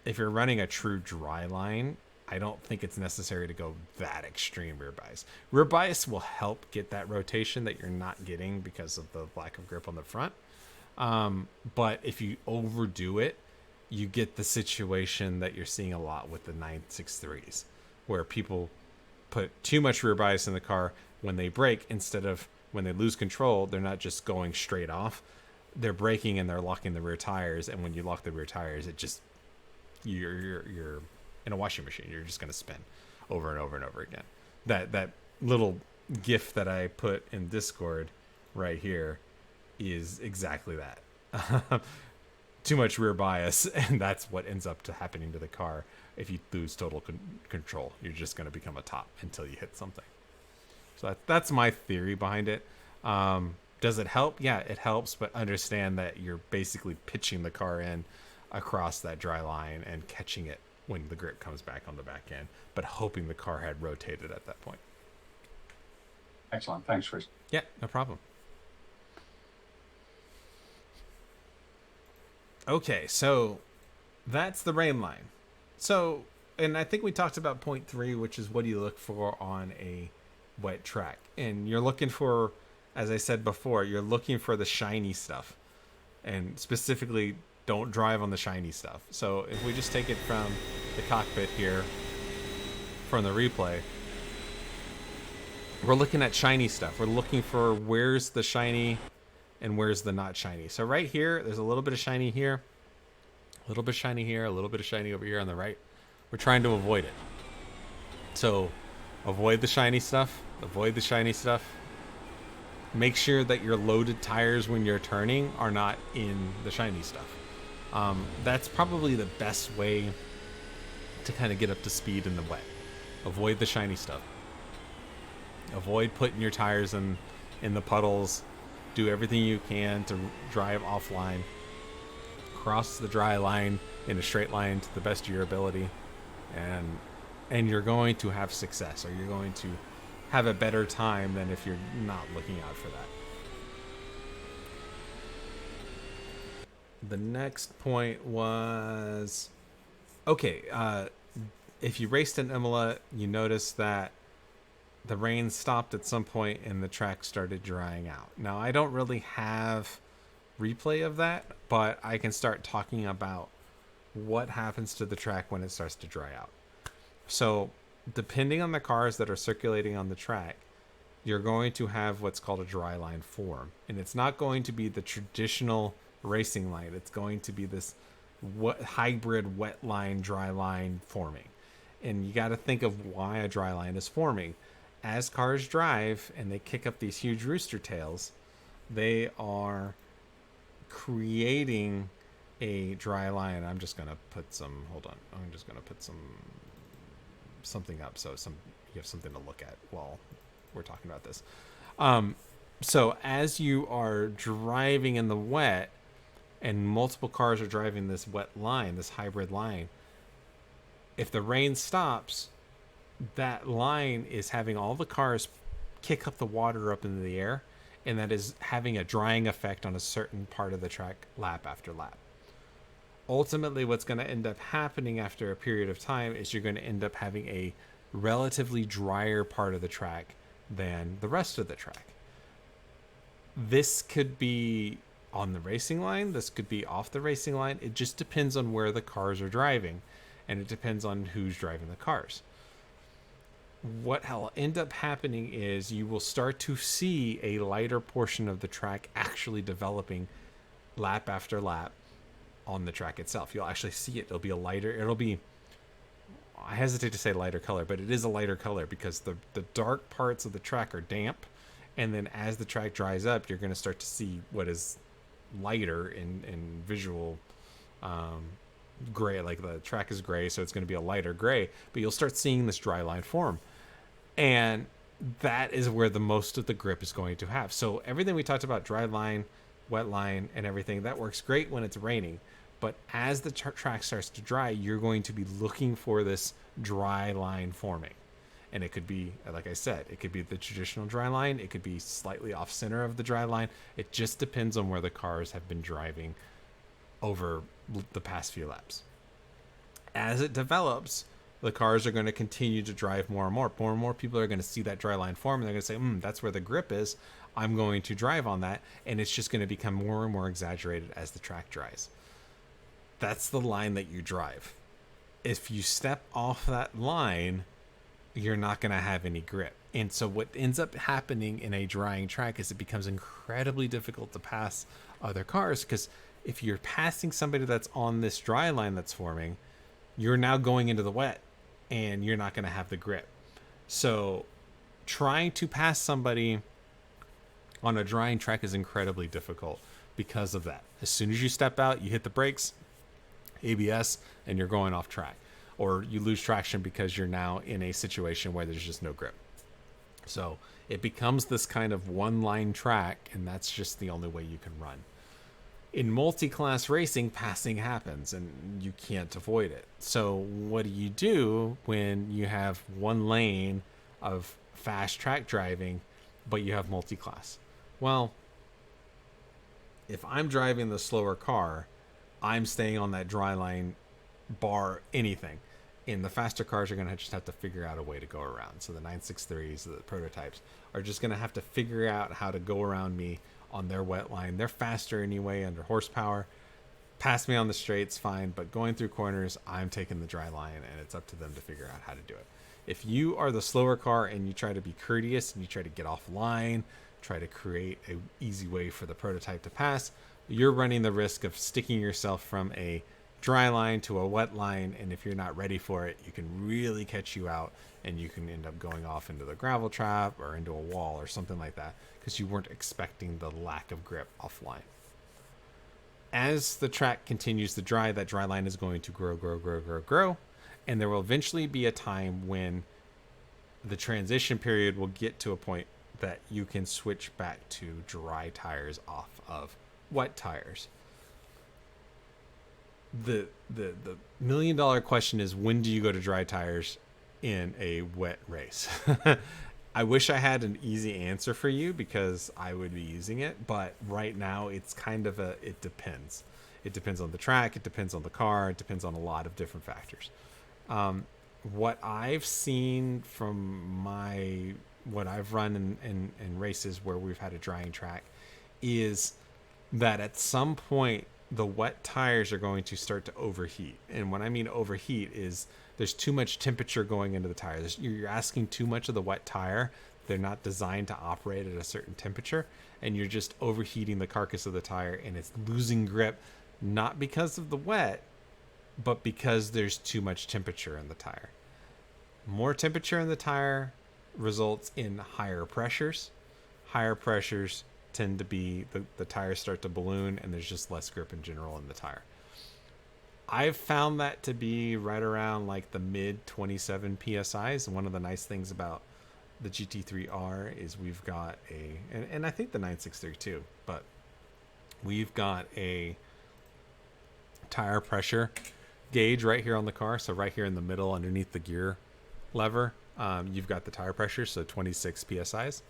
If you're running a true dry line, I don't think it's necessary to go that extreme rear bias. Rear bias will help get that rotation that you're not getting because of the lack of grip on the front. But if you overdo it, you get the situation that you're seeing a lot with the 963s, where people put too much rear bias in the car when they brake. Instead of when they lose control, they're not just going straight off. They're braking and they're locking the rear tires. And when you lock the rear tires, it just, you're in a washing machine. You're just going to spin over and over and over again. That little GIF that I put in Discord right here is exactly that. Too much rear bias, and that's what ends up happening to the car. If you lose total control, you're just going to become a top until you hit something. So that's my theory behind it. Does it help? Yeah, it helps, but understand that you're basically pitching the car in across that dry line and catching it when the grip comes back on the back end, but hoping the car had rotated at that point. Excellent. Thanks, Chris. Yeah, no problem. Okay, so that's the rain line. So, and I think we talked about point 3, which is what do you look for on a wet track? And you're looking for, as I said before, you're looking for the shiny stuff. and specifically don't drive on the shiny stuff. So if we just take it from the cockpit here, from the replay, we're looking at shiny stuff. We're looking for where's the shiny and where's the not shiny. So right here, there's a little bit of shiny here, a little bit of shiny here, a little bit of shiny over here on the right. We're trying to avoid it. So avoid the shiny stuff, avoid the shiny stuff. Make sure that your loaded tires when you're turning are not in the shiny stuff. That's probably the best way to kind of get up to speed in the wet. Avoid the shiny stuff. Avoid putting your tires in the puddles. Do everything you can to drive offline. Cross the dry line in a straight line to the best of your ability, and you're going to have success, or you're going to have a better time than if you're not looking out for that. The next point was, okay, if you raced in Imola, you notice that the rain stopped at some point and the track started drying out. Now, I don't really have replay of that, but I can start talking about what happens to the track when it starts to dry out. So, depending on the cars that are circulating on the track, you're going to have what's called a dry line form. And it's not going to be the traditional racing line. It's going to be this hybrid wet line, dry line forming. And you got to think of why a dry line is forming. As cars drive and they kick up these huge rooster tails, they are creating a dry line. I'm just going to put some, hold on. I'm just going to put something up so you have something to look at while we're talking about this. So as you are driving in the wet and multiple cars are driving this wet line, this hybrid line, if the rain stops, that line is having all the cars kick up the water up into the air, and that is having a drying effect on a certain part of the track lap after lap. Ultimately, what's going to end up happening after a period of time is you're going to end up having a relatively drier part of the track than the rest of the track. This could be on the racing line. This could be off the racing line. It just depends on where the cars are driving, and it depends on who's driving the cars. What will end up happening is you will start to see a lighter portion of the track actually developing lap after lap on the track itself. You'll actually see it. I hesitate to say lighter color, but it is a lighter color because the dark parts of the track are damp, and then as the track dries up, you're going to start to see what is lighter in visual gray. Like the track is gray, so it's going to be a lighter gray, but you'll start seeing this dry line form. And that is where the most of the grip is going to have. So everything we talked about, dry line, wet line, and everything, that works great when it's raining. But as the track starts to dry, you're going to be looking for this dry line forming. And it could be, like I said, it could be the traditional dry line. It could be slightly off center of the dry line. It just depends on where the cars have been driving over the past few laps. As it develops, the cars are going to continue to drive more and more. More and more people are going to see that dry line form, and they're going to say, that's where the grip is. I'm going to drive on that. And it's just going to become more and more exaggerated as the track dries. That's the line that you drive. If you step off that line, you're not going to have any grip. And so what ends up happening in a drying track is it becomes incredibly difficult to pass other cars, because if you're passing somebody that's on this dry line that's forming, you're now going into the wet and you're not going to have the grip. So trying to pass somebody on a drying track is incredibly difficult because of that. As soon as you step out, you hit the brakes, ABS, and you're going off track. Or you lose traction because you're now in a situation where there's just no grip. So it becomes this kind of one-line track, and that's just the only way you can run. In multi-class racing, passing happens, and you can't avoid it. So what do you do when you have one lane of fast track driving, but you have multi-class? Well, if I'm driving the slower car, I'm staying on that dry line bar anything. And the faster cars are going to just have to figure out a way to go around. So the 963s, the prototypes, are just going to have to figure out how to go around me on their wet line. They're faster anyway under horsepower. Pass me on the straights, fine, but going through corners, I'm taking the dry line, and it's up to them to figure out how to do it. If you are the slower car and you try to be courteous and you try to get off line, try to create an easy way for the prototype to pass, you're running the risk of sticking yourself from a dry line to a wet line, and if you're not ready for it, you can really catch you out, and you can end up going off into the gravel trap or into a wall or something like that because you weren't expecting the lack of grip offline. As the track continues to dry, that dry line is going to grow, and there will eventually be a time when the transition period will get to a point that you can switch back to dry tires off of wet tires. The $1 million question is, when do you go to dry tires in a wet race? I wish I had an easy answer for you because I would be using it, but right now it's kind of it depends. It depends on the track, it depends on the car, it depends on a lot of different factors. What I've seen from what I've run in races where we've had a drying track is that at some point the wet tires are going to start to overheat. And when I mean overheat is there's too much temperature going into the tires. You're asking too much of the wet tire. They're not designed to operate at a certain temperature, and you're just overheating the carcass of the tire, and it's losing grip, not because of the wet, but because there's too much temperature in the tire. More temperature in the tire results in higher pressures. Higher pressures tend to be the tires start to balloon, and there's just less grip in general in the tire. I've found that to be right around like the mid 27 psi's. One of the nice things about the GT3R is we've got and I think the 963 too, but we've got a tire pressure gauge right here on the car. So right here in the middle underneath the gear lever, you've got the tire pressure, so 26 psi's.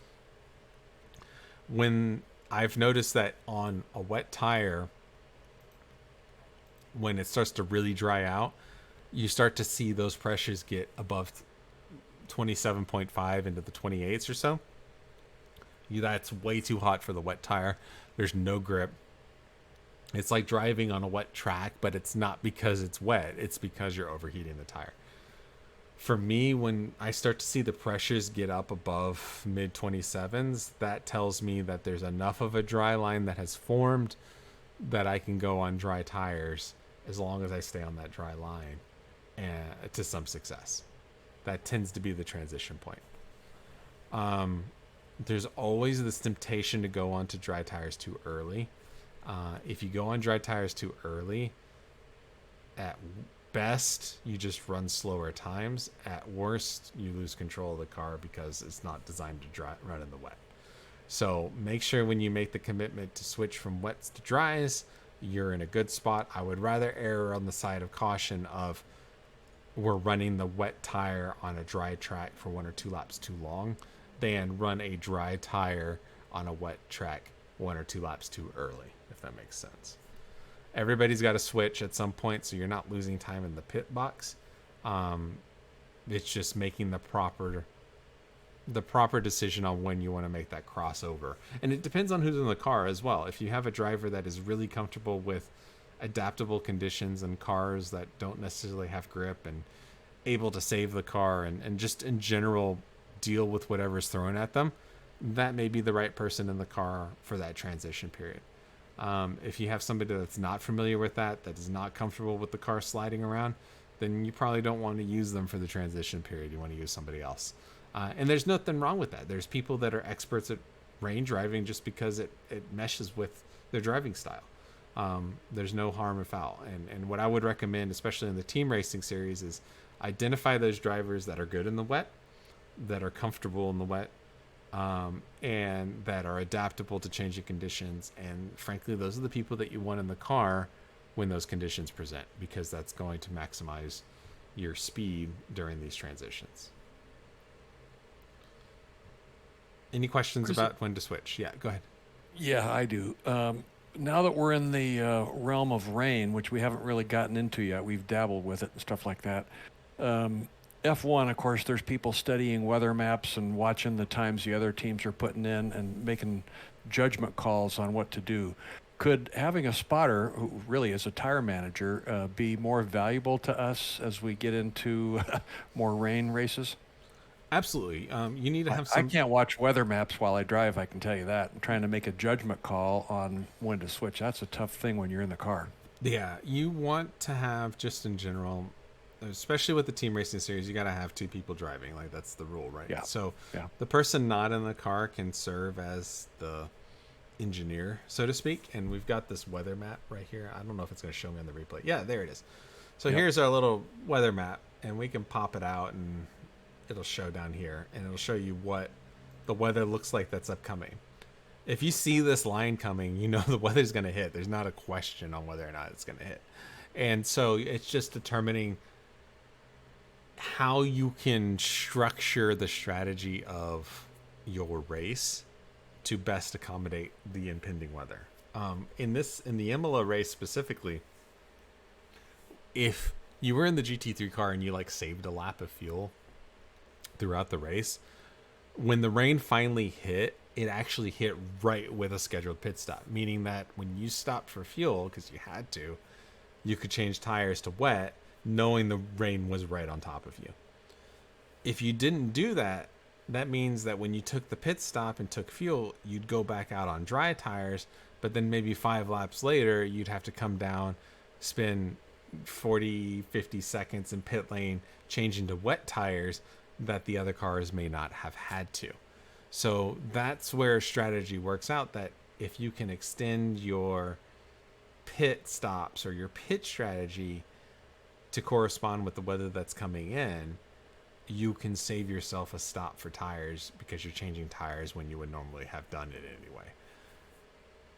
When I've noticed that on a wet tire, when it starts to really dry out, you start to see those pressures get above 27.5 into the 28s or so. That's way too hot for the wet tire. There's no grip. It's like driving on a wet track, but it's not because it's wet. It's because you're overheating the tire. For me, when I start to see the pressures get up above mid 27s, that tells me that there's enough of a dry line that has formed that I can go on dry tires as long as I stay on that dry line and to some success. That tends to be the transition point. There's always this temptation to go onto dry tires too early. If you go on dry tires too early, at best, you just run slower times. At worst, you lose control of the car because it's not designed to run in the wet. So make sure when you make the commitment to switch from wets to dries, you're in a good spot. I would rather err on the side of caution of we're running the wet tire on a dry track for 1 or 2 laps too long than run a dry tire on a wet track 1 or 2 laps too early, if that makes sense. Everybody's got to switch at some point, so you're not losing time in the pit box. It's just making the proper decision on when you want to make that crossover. And it depends on who's in the car as well. If you have a driver that is really comfortable with adaptable conditions and cars that don't necessarily have grip and able to save the car and just in general deal with whatever's thrown at them, that may be the right person in the car for that transition period. If you have somebody that's not familiar with that is not comfortable with the car sliding around, then you probably don't want to use them for the transition period. You want to use somebody else. And there's nothing wrong with that. There's people that are experts at range driving just because it meshes with their driving style. There's no harm or foul. And what I would recommend, especially in the team racing series, is identify those drivers that are good in the wet, that are comfortable in the wet, and that are adaptable to changing conditions. And frankly, those are the people that you want in the car when those conditions present, because that's going to maximize your speed during these transitions. Any questions about when to switch? Yeah, go ahead. Yeah, I do. Now that we're in the realm of rain, which we haven't really gotten into yet, we've dabbled with it and stuff like that. F1, of course, there's people studying weather maps and watching the times the other teams are putting in and making judgment calls on what to do. Could having a spotter, who really is a tire manager, be more valuable to us as we get into more rain races? Absolutely. You need to have I some. can't watch weather maps while I drive, I can tell you that. And trying to make a judgment call on when to switch, that's a tough thing when you're in the car. Yeah, you want to have, just in general, especially with the team racing series, you got to have two people driving. Like, that's the rule, right? Yeah. So Yeah. the person not in the car can serve as the engineer, so to speak. And we've got this weather map right here. I don't know if it's going to show me on the replay. Yeah, there it is. So Yep. here's our little weather map, and we can pop it out, and it'll show down here, and it'll show you what the weather looks like that's upcoming. If you see this line coming, you know the weather's going to hit. There's not a question on whether or not it's going to hit. And so it's just determining how you can structure the strategy of your race to best accommodate the impending weather. In the Imola race specifically, if you were in the GT3 car and you like saved a lap of fuel throughout the race, when the rain finally hit, it actually hit right with a scheduled pit stop, meaning that when you stopped for fuel, because you had to, you could change tires to wet, knowing the rain was right on top of you. If you didn't do that, that means that when you took the pit stop and took fuel, you'd go back out on dry tires, but then maybe 5 laps later, you'd have to come down, spend 40, 50 seconds in pit lane, changing to wet tires that the other cars may not have had to. So that's where strategy works out, that if you can extend your pit stops or your pit strategy to correspond with the weather that's coming in, you can save yourself a stop for tires because you're changing tires when you would normally have done it anyway.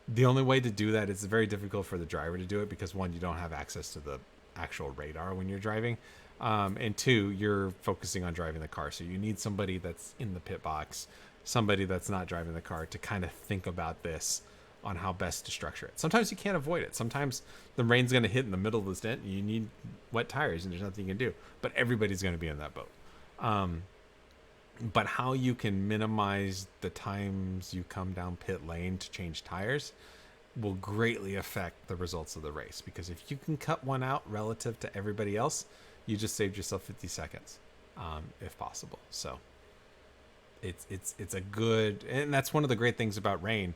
The only way to do that is very difficult for the driver to do it because, one, you don't have access to the actual radar when you're driving, and two, you're focusing on driving the car, so you need somebody that's in the pit box, somebody that's not driving the car, to kind of think about this on how best to structure it. Sometimes you can't avoid it. Sometimes the rain's going to hit in the middle of the stint and you need wet tires and there's nothing you can do, but everybody's going to be in that boat. But how you can minimize the times you come down pit lane to change tires will greatly affect the results of the race, because if you can cut one out relative to everybody else, you just saved yourself 50 seconds, if possible. So it's a good, and that's one of the great things about rain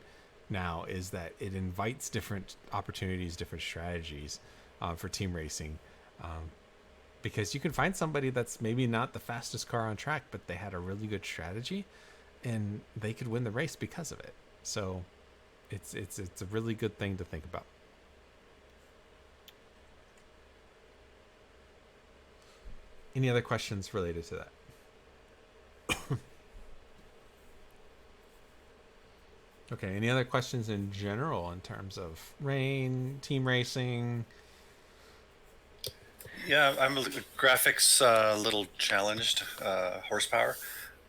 now, is that it invites different opportunities, different strategies for team racing, because you can find somebody that's maybe not the fastest car on track, but they had a really good strategy and they could win the race because of it. So it's a really good thing to think about. Any other questions related to that? Okay, any other questions in general in terms of rain, team racing? Yeah, I'm graphics a little challenged. Horsepower.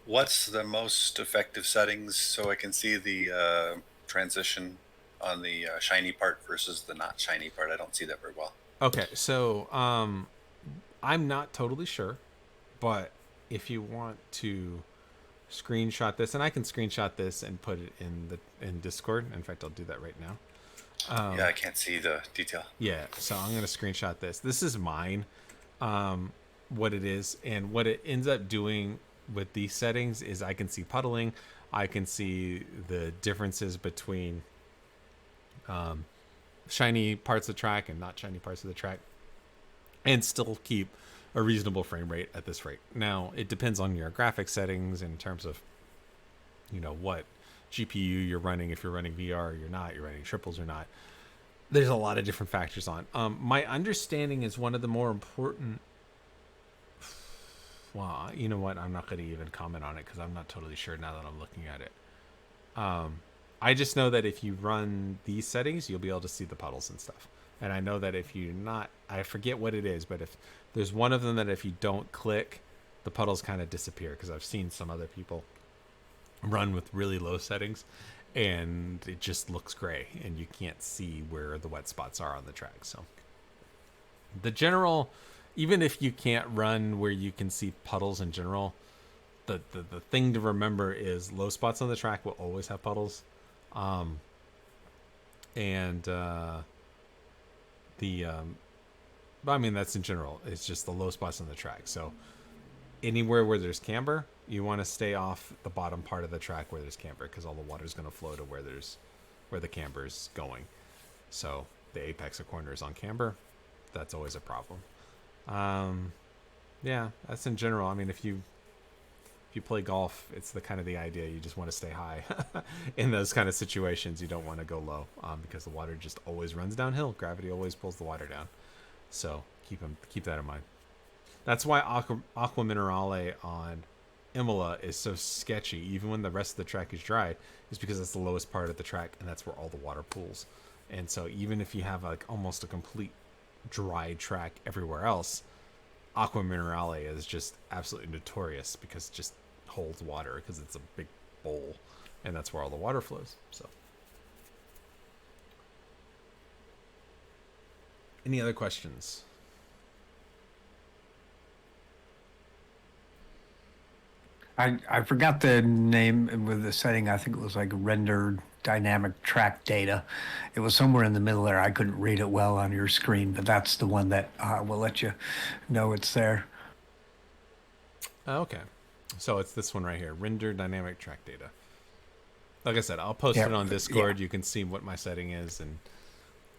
What's the most effective settings so I can see the transition on the shiny part versus the not shiny part? I don't see that very well. Okay, so I'm not totally sure, but if you want to screenshot this, and I can screenshot this and put it in Discord. In fact, I'll do that right now. Yeah, I can't see the detail. Yeah, so I'm going to screenshot this. This is mine, what it is. And what it ends up doing with these settings is I can see puddling. I can see the differences between shiny parts of the track and not shiny parts of the track, and still keep a reasonable frame rate at this rate. Now, it depends on your graphics settings in terms of, what GPU you're running. If you're running VR or you're not, you're running triples or not. There's a lot of different factors on. My understanding is one of the more important. Well, you know what? I'm not going to even comment on it because I'm not totally sure now that I'm looking at it. I just know that if you run these settings, you'll be able to see the puddles and stuff. And I know that if you're not, I forget what it is, but if there's one of them that if you don't click, the puddles kind of disappear, because I've seen some other people run with really low settings and it just looks gray and you can't see where the wet spots are on the track. So the general even if you can't run where you can see puddles in general, the thing to remember is low spots on the track will always have puddles. And but I mean, that's in general. It's just the low spots on the track. So anywhere where there's camber, you want to stay off the bottom part of the track where there's camber, because all the water is going to flow to where the camber is going. So the apex of corners on camber, that's always a problem. Yeah, that's in general. I mean, if you play golf, it's the idea. You just want to stay high in those kind of situations. You don't want to go low, because the water just always runs downhill. Gravity always pulls the water down. So keep that in mind. That's why Aqua Minerale on Imola is so sketchy, even when the rest of the track is dry, is because that's the lowest part of the track, and that's where all the water pools. And so even if you have like almost a complete dry track everywhere else, Aqua Minerale is just absolutely notorious because it just holds water, because it's a big bowl, and that's where all the water flows. So, any other questions? I forgot the name with the setting. I think it was like rendered dynamic track data. It was somewhere in the middle there. I couldn't read it well on your screen, but that's the one that will let you know it's there. Okay. So it's this one right here, render dynamic track data. Like I said, I'll post it on Discord. Yeah. You can see what my setting is and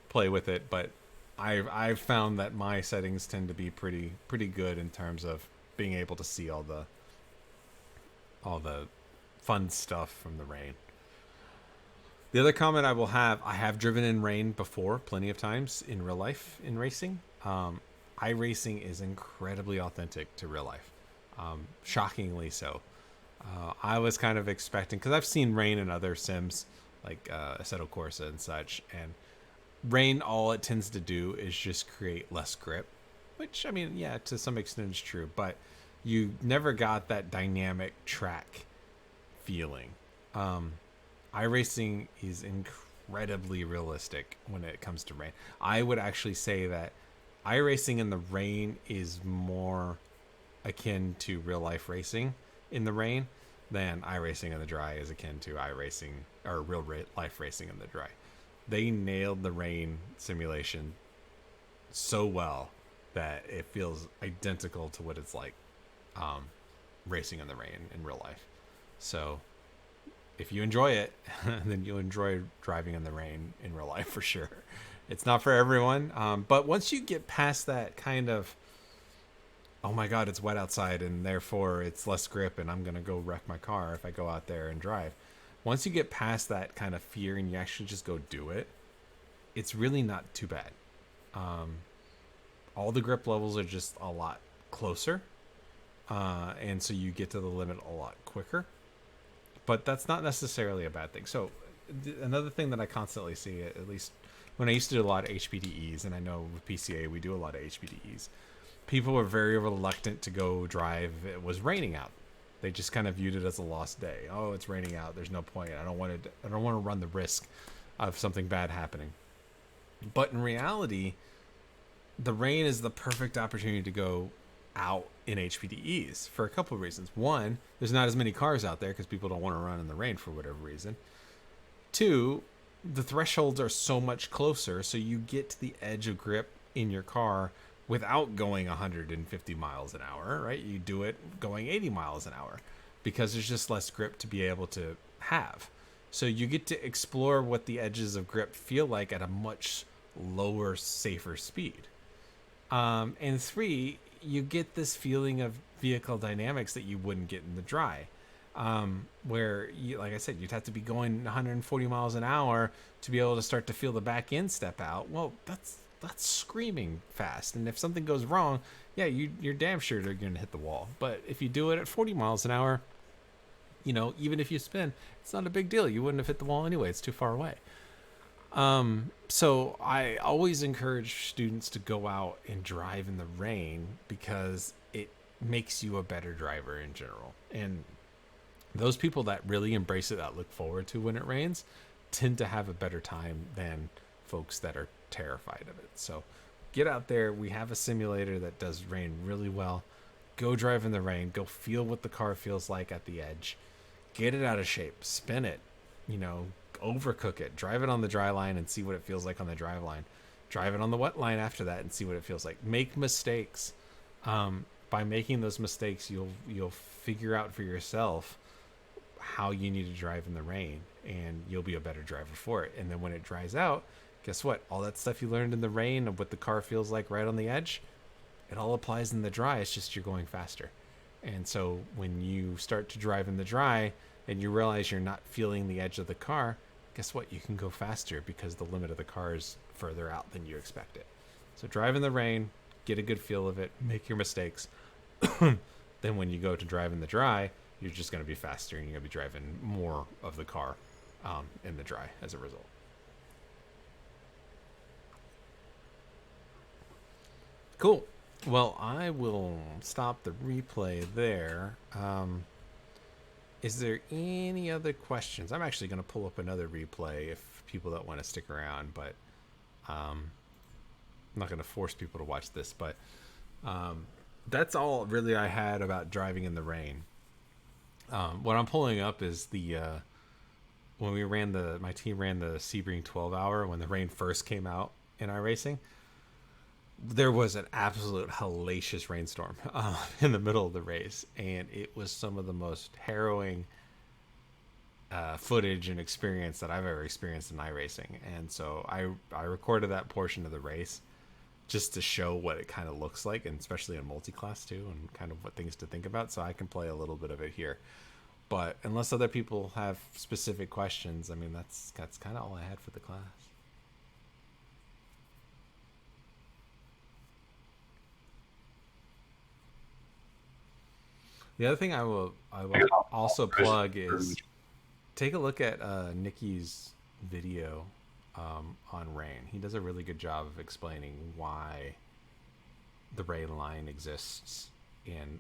play with it. But I've found that my settings tend to be pretty good in terms of being able to see all the fun stuff from the rain. The other comment I have driven in rain before, plenty of times in real life in racing. iRacing is incredibly authentic to real life. Shockingly so. I was kind of expecting, because I've seen rain in other sims like Assetto Corsa and such, and rain, all it tends to do is just create less grip, which, I mean, yeah, to some extent is true, but you never got that dynamic track feeling. iRacing is incredibly realistic when it comes to rain. I would actually say that iRacing in the rain is more akin to real life racing in the rain than iRacing in the dry is akin to iRacing or real life racing in the dry. They nailed the rain simulation so well that it feels identical to what it's like racing in the rain in real life. So if you enjoy it, then you'll enjoy driving in the rain in real life for sure. It's not for everyone, but once you get past that kind of, oh my god, it's wet outside and therefore it's less grip and I'm gonna go wreck my car if I go out there and drive. Once you get past that kind of fear and you actually just go do it, it's really not too bad. All the grip levels are just a lot closer, and so you get to the limit a lot quicker, but that's not necessarily a bad thing. So another thing that I constantly see, at least when I used to do a lot of HPDEs, and I know with PCA we do a lot of HPDEs, people were very reluctant to go drive. It was raining out. They just kind of viewed it as a lost day. Oh, it's raining out. There's no point. I don't want to run the risk of something bad happening. But in reality, the rain is the perfect opportunity to go out in HPDEs for a couple of reasons. One, there's not as many cars out there because people don't want to run in the rain for whatever reason. Two, the thresholds are so much closer, so you get to the edge of grip in your car without going 150 miles an hour, right? You do it going 80 miles an hour because there's just less grip to be able to have. So you get to explore what the edges of grip feel like at a much lower, safer speed. And three, you get this feeling of vehicle dynamics that you wouldn't get in the dry, where, you, like I said, you'd have to be going 140 miles an hour to be able to start to feel the back end step out. Well, that's screaming fast, and if something goes wrong, yeah, you're damn sure they're going to hit the wall. But if you do it at 40 miles an hour, you know, even if you spin, it's not a big deal. You wouldn't have hit the wall anyway. It's too far away. So I always encourage students to go out and drive in the rain because it makes you a better driver in general. And those people that really embrace it, that look forward to when it rains, tend to have a better time than folks that are terrified of it. So get out there. We have a simulator that does rain really well. Go drive in the rain. Go feel what the car feels like at the edge. Get it out of shape. Spin it. Overcook it. Drive it on the dry line and see what it feels like on the dry line. Drive it on the wet line after that and see what it feels like. Make mistakes. By making those mistakes, you'll figure out for yourself how you need to drive in the rain, and you'll be a better driver for it. And then when it dries out, guess what? All that stuff you learned in the rain of what the car feels like right on the edge, it all applies in the dry. It's just you're going faster. And so when you start to drive in the dry and you realize you're not feeling the edge of the car, guess what? You can go faster because the limit of the car is further out than you expect it. So drive in the rain, get a good feel of it, make your mistakes. Then when you go to drive in the dry, you're just going to be faster and you're going to be driving more of the car in the dry as a result. Cool. Well, I will stop the replay there. Is there any other questions? I'm actually going to pull up another replay if people don't want to stick around, but I'm not going to force people to watch this. But that's all really I had about driving in the rain. What I'm pulling up is the when we ran my team ran the Sebring 12 hour when the rain first came out in iRacing. There was an absolute hellacious rainstorm in the middle of the race, and it was some of the most harrowing footage and experience that I've ever experienced in iRacing. And so I recorded that portion of the race just to show what it kind of looks like, and especially in multi-class too, and kind of what things to think about. So I can play a little bit of it here. But unless other people have specific questions, I mean, that's kind of all I had for the class. The other thing I will also plug is take a look at Nikki's video on rain. He does a really good job of explaining why the rain line exists, and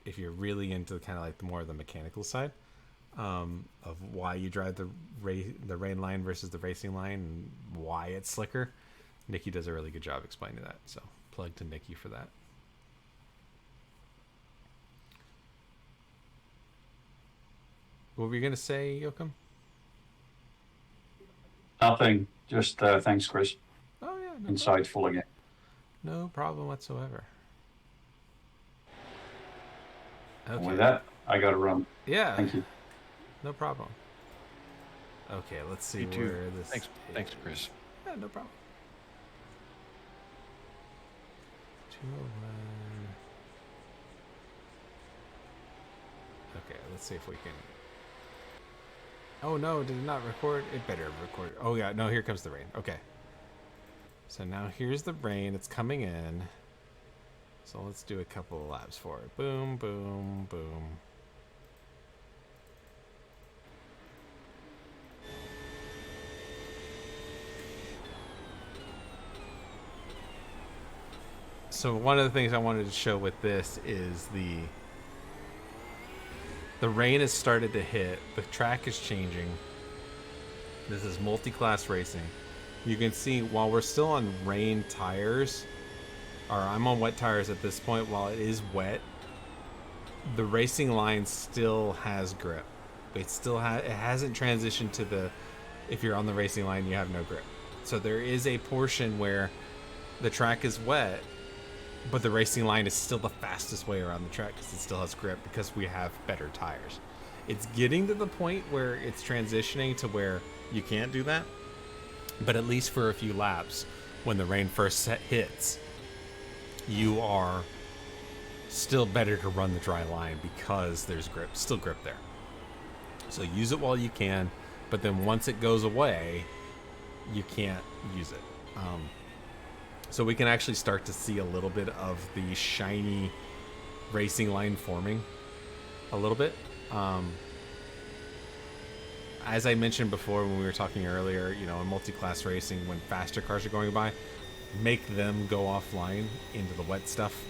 if you're really into kind of like the more of the mechanical side of why you drive the rain line versus the racing line and why it's slicker, Nikki does a really good job explaining that. So plug to Nikki for that. What were you gonna say, Joachim? Nothing. Just thanks, Chris. Oh yeah, no Insightful problem. again. No problem whatsoever. And Okay. with that, I got to run. Yeah. Thank you. No problem. Okay, let's see You too. where this. Thanks, Chris. Yeah, no problem. 201. Okay, let's see if we can. Oh no, did it not record? It better record. Oh yeah, no, here comes the rain. Okay. So now here's the rain. It's coming in. So let's do a couple of laps for it. Boom, boom, boom. So one of the things I wanted to show with this is the rain has started to hit. The track is changing. This is multi-class racing. You can see while we're still on rain tires, or I'm on wet tires at this point, while it is wet, the racing line still has grip. It still it hasn't transitioned to the, if you're on the racing line, you have no grip. So there is a portion where the track is wet, but the racing line is still the fastest way around the track because it still has grip because we have better tires. It's getting to the point where it's transitioning to where you can't do that, but at least for a few laps, when the rain first hits, you are still better to run the dry line because there's still grip there. So use it while you can, but then once it goes away, you can't use it. So we can actually start to see a little bit of the shiny racing line forming a little bit. As I mentioned before when we were talking earlier, in multi-class racing, when faster cars are going by, make them go offline into the wet stuff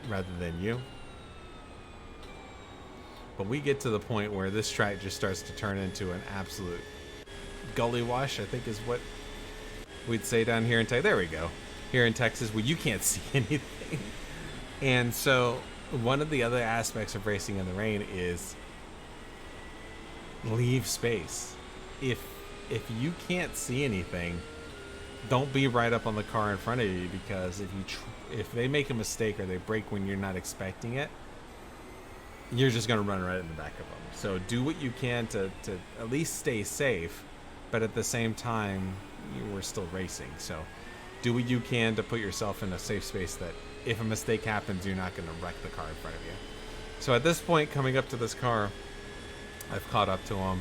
rather than you. But we get to the point where this track just starts to turn into an absolute gully wash, I think is what we'd say down here in Texas. There we go. here in Texas where you can't see anything. And so one of the other aspects of racing in the rain is leave space. If you can't see anything, don't be right up on the car in front of you, because if they make a mistake or they brake when you're not expecting it, you're just going to run right in the back of them. So do what you can to at least stay safe, but at the same time, we're still racing. So do what you can to put yourself in a safe space that if a mistake happens, you're not going to wreck the car in front of you. So at this point, coming up to this car, I've caught up to him.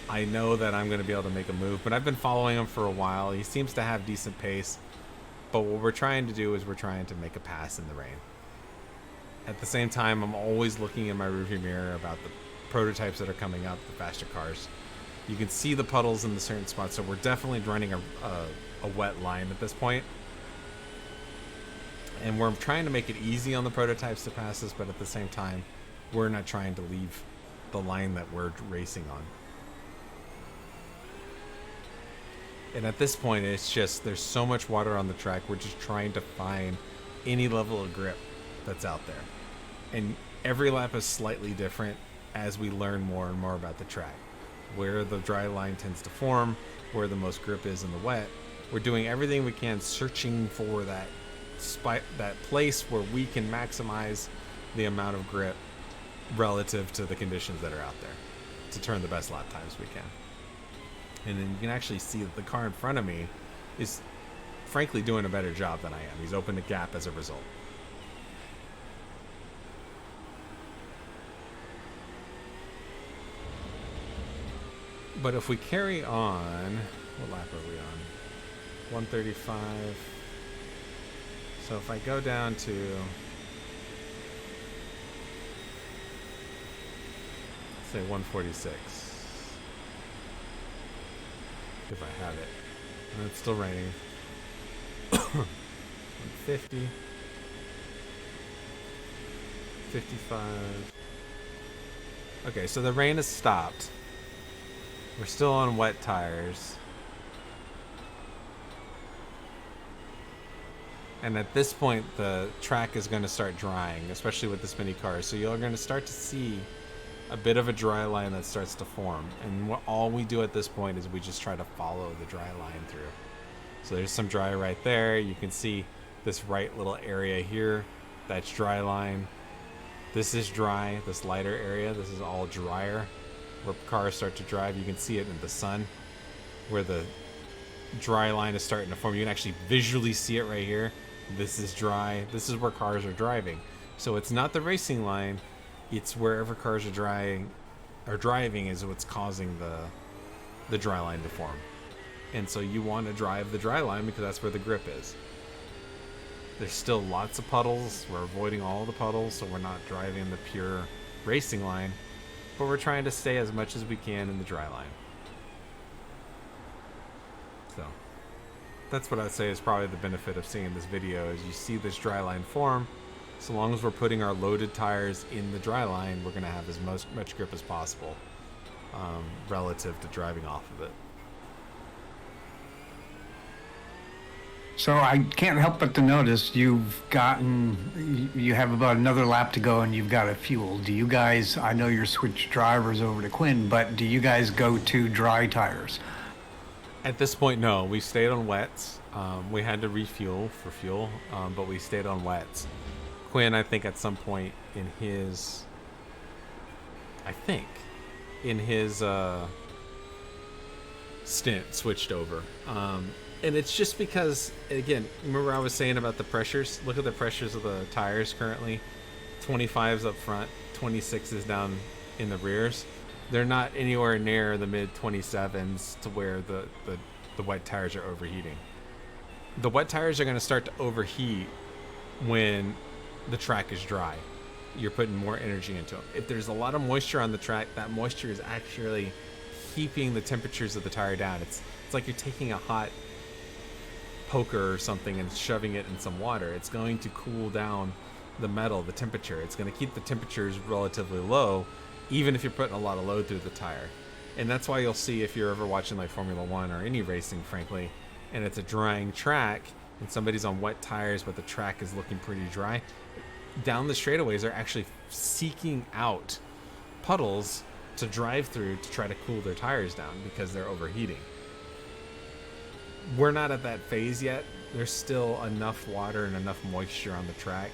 I know that I'm going to be able to make a move, but I've been following him for a while. He seems to have decent pace, but what we're trying to do is we're trying to make a pass in the rain. At the same time, I'm always looking in my rearview mirror about the prototypes that are coming up, the faster cars. You can see the puddles in the certain spots, so we're definitely running a wet line at this point. And we're trying to make it easy on the prototypes to pass us, but at the same time, we're not trying to leave the line that we're racing on. And at this point, it's just, there's so much water on the track, we're just trying to find any level of grip that's out there. And every lap is slightly different as we learn more and more about the track. Where the dry line tends to form, where the most grip is in the wet. We're doing everything we can, searching for that place where we can maximize the amount of grip relative to the conditions that are out there to turn the best lap times we can. And then you can actually see that the car in front of me is frankly doing a better job than I am. He's opened a gap as a result. But if we carry on, what lap are we on? 135. So if I go down to, say 146, if I have it, and it's still raining. 150, 55. Okay, so the rain has stopped. We're still on wet tires. And at this point, the track is going to start drying, especially with this many cars. So you're going to start to see a bit of a dry line that starts to form. And all we do at this point is we just try to follow the dry line through. So there's some dry right there. You can see this right little area here. That's dry line. This is dry, this lighter area. This is all drier. Where cars start to drive, you can see it in the sun where the dry line is starting to form. You can actually visually see it right here. This is dry. This is where cars are driving. So it's not the racing line, it's wherever cars are driving is what's causing the dry line to form. And so you want to drive the dry line because that's where the grip is. There's still lots of puddles. We're avoiding all the puddles, so we're not driving the pure racing line. But we're trying to stay as much as we can in the dry line. So that's what I'd say is probably the benefit of seeing this video, is you see this dry line form. So long as we're putting our loaded tires in the dry line, we're going to have as much grip as possible relative to driving off of it. So I can't help but to notice you have about another lap to go and you've got a fuel. Do you guys, I know you're switched drivers over to Quinn, but do you guys go to dry tires? At this point, no. We stayed on wets. We had to refuel for fuel, but we stayed on wets. Quinn, I think at some point in his stint, switched over. And it's just because, again, remember I was saying about the pressures? Look at the pressures of the tires currently. 25's up front, 26's down in the rears. They're not anywhere near the mid 27s to where the wet tires are overheating. The wet tires are going to start to overheat when the track is dry. You're putting more energy into them. If there's a lot of moisture on the track, that moisture is actually keeping the temperatures of the tire down. It's like you're taking a hot poker or something and shoving it in some water. It's going to cool down the metal, the temperature. It's going to keep the temperatures relatively low, even if you're putting a lot of load through the tire. And that's why you'll see, if you're ever watching like Formula One or any racing, frankly, and it's a drying track, and somebody's on wet tires but the track is looking pretty dry, down the straightaways are actually seeking out puddles to drive through to try to cool their tires down because they're overheating. We're not at that phase yet. There's still enough water and enough moisture on the track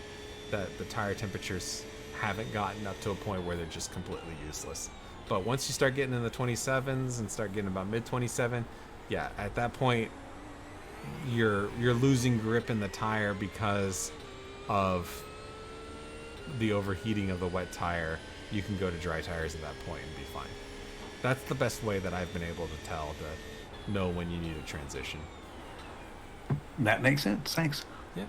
that the tire temperatures haven't gotten up to a point where they're just completely useless. But once you start getting in the 27s and start getting about mid 27, yeah, at that point you're losing grip in the tire because of the overheating of the wet tire. You can go to dry tires at that point and be fine. That's the best way that I've been able to tell to know when you need a transition. That makes sense. Thanks. Yeah.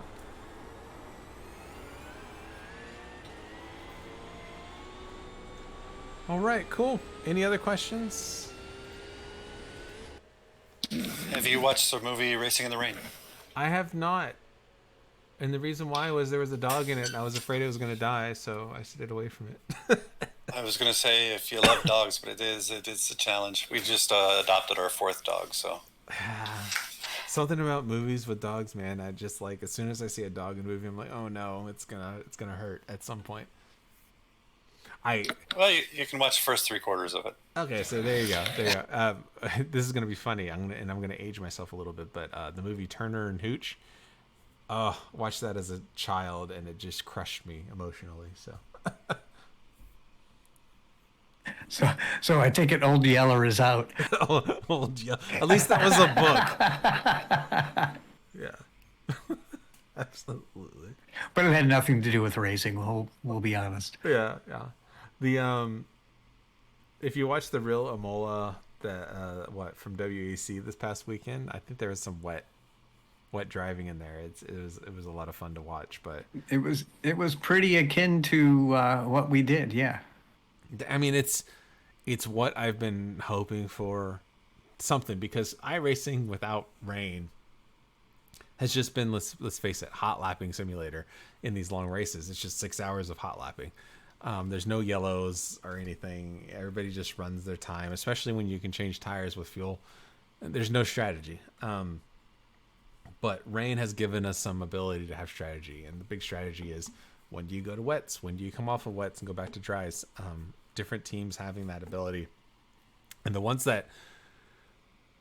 All right, cool. Any other questions? Have you watched the movie Racing in the Rain? I have not. And the reason why was there was a dog in it and I was afraid it was going to die, so I stayed away from it. I was gonna say if you love dogs, but it is a challenge. We just adopted our 4th dog, so. Something about movies with dogs, man. I just like, as soon as I see a dog in a movie, I'm like, oh no, it's gonna hurt at some point. Well, you can watch the first 3/4 of it. Okay, so there you go. This is gonna be funny. I'm gonna age myself a little bit, but the movie Turner and Hooch. Watched that as a child, and it just crushed me emotionally. So. So I take it Old Yeller is out. At least that was a book. Yeah. Absolutely. But it had nothing to do with racing. We'll be honest. Yeah. The if you watch the real Amola from WEC this past weekend, I think there was some wet driving in there. It was a lot of fun to watch, but it was pretty akin to what we did. Yeah. I mean, it's what I've been hoping for, something, because iRacing without rain has just been, let's face it, hot lapping simulator in these long races. It's just 6 hours of hot lapping. There's no yellows or anything. Everybody just runs their time, especially when you can change tires with fuel. There's no strategy. But rain has given us some ability to have strategy, and the big strategy is, when do you go to wets? When do you come off of wets and go back to dries? Different teams having that ability. And the ones that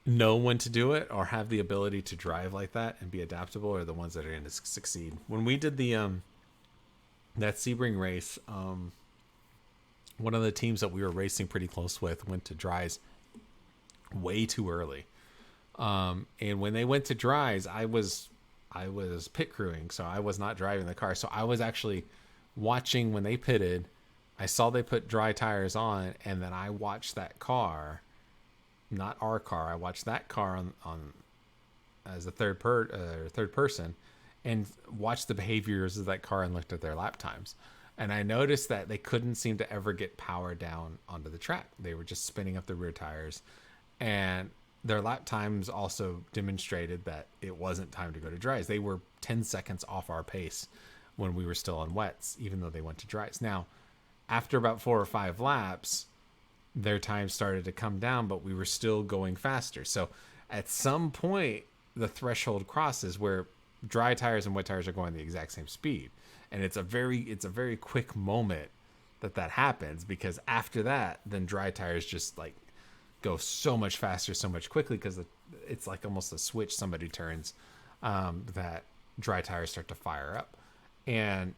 know when to do it or have the ability to drive like that and be adaptable are the ones that are going to succeed. When we did the that Sebring race, one of the teams that we were racing pretty close with went to dries way too early. And when they went to dries, I was pit crewing, so I was not driving the car. So I was actually watching when they pitted. I saw they put dry tires on, and then I watched that car, not our car. I watched that car on as a third person, and watched the behaviors of that car and looked at their lap times. And I noticed that they couldn't seem to ever get power down onto the track. They were just spinning up the rear tires, and their lap times also demonstrated that it wasn't time to go to dries. They were 10 seconds off our pace when we were still on wets, even though they went to dries. Now, after about 4 or 5 laps, their time started to come down, but we were still going faster. So at some point, the threshold crosses where dry tires and wet tires are going the exact same speed. And it's a very quick moment that happens, because after that, then dry tires just like go so much faster, so much quickly, because it's like almost a switch somebody turns, that dry tires start to fire up. And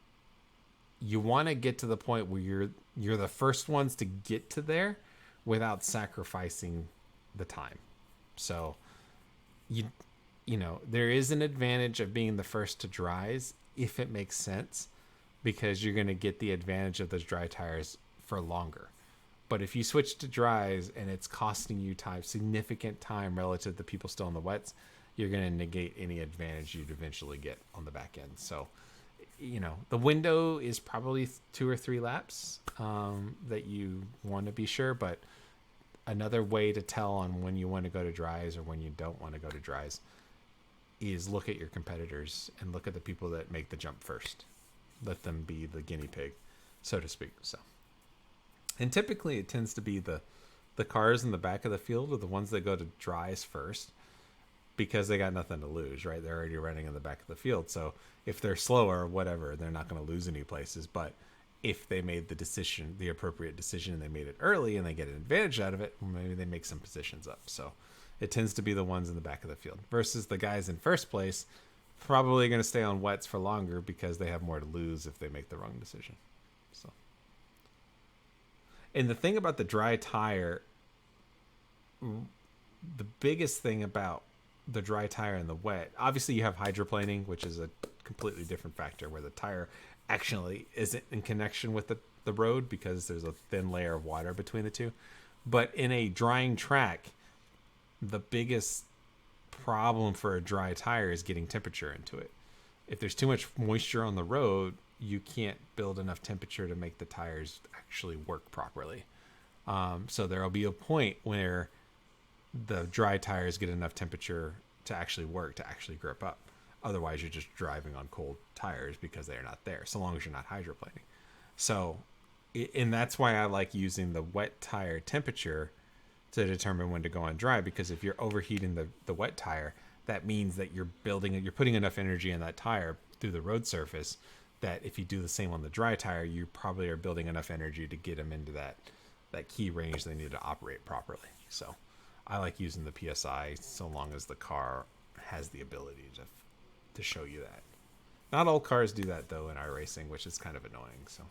you want to get to the point where you're the first ones to get to there without sacrificing the time. So you know, there is an advantage of being the first to dries if it makes sense, because you're going to get the advantage of those dry tires for longer. But if you switch to dries and it's costing you significant time relative to people still in the wets, you're going to negate any advantage you'd eventually get on the back end. So, you know, the window is probably 2 or 3 laps that you want to be sure. But another way to tell on when you want to go to dries or when you don't want to go to dries is look at your competitors and look at the people that make the jump first. Let them be the guinea pig, so to speak. So, and typically it tends to be the cars in the back of the field are the ones that go to dries first. because they got nothing to lose, right? They're already running in the back of the field. So if they're slower, whatever, they're not going to lose any places. But if they made the appropriate decision, and they made it early and they get an advantage out of it, maybe they make some positions up. So it tends to be the ones in the back of the field versus the guys in first place, probably going to stay on wets for longer because they have more to lose if they make the wrong decision. So, and the thing about the dry tire, the biggest thing about the dry tire and the wet, obviously you have hydroplaning, which is a completely different factor where the tire actually isn't in connection with the road because there's a thin layer of water between the two. But in a drying track, the biggest problem for a dry tire is getting temperature into it. If there's too much moisture on the road, you can't build enough temperature to make the tires actually work properly. So there'll be a point where the dry tires get enough temperature to actually work, to actually grip up. Otherwise, you're just driving on cold tires because they're not there, so long as you're not hydroplaning. So, and that's why I like using the wet tire temperature to determine when to go on dry, because if you're overheating the wet tire, that means that you're putting enough energy in that tire through the road surface that if you do the same on the dry tire, you probably are building enough energy to get them into that key range they need to operate properly. So I like using the PSI so long as the car has the ability to show you that. Not all cars do that though in iRacing, which is kind of annoying. So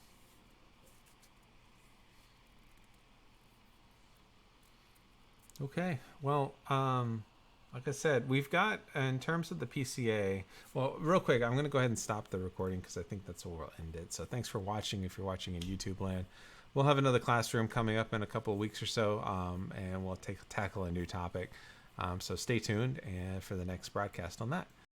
okay, well, like I said, we've got, in terms of the PCA, well, real quick, I'm going to go ahead and stop the recording because I think that's where we'll end it. So thanks for watching. If you're watching in YouTube land, we'll have another classroom coming up in a couple of weeks or so, and we'll tackle a new topic. So stay tuned and for the next broadcast on that.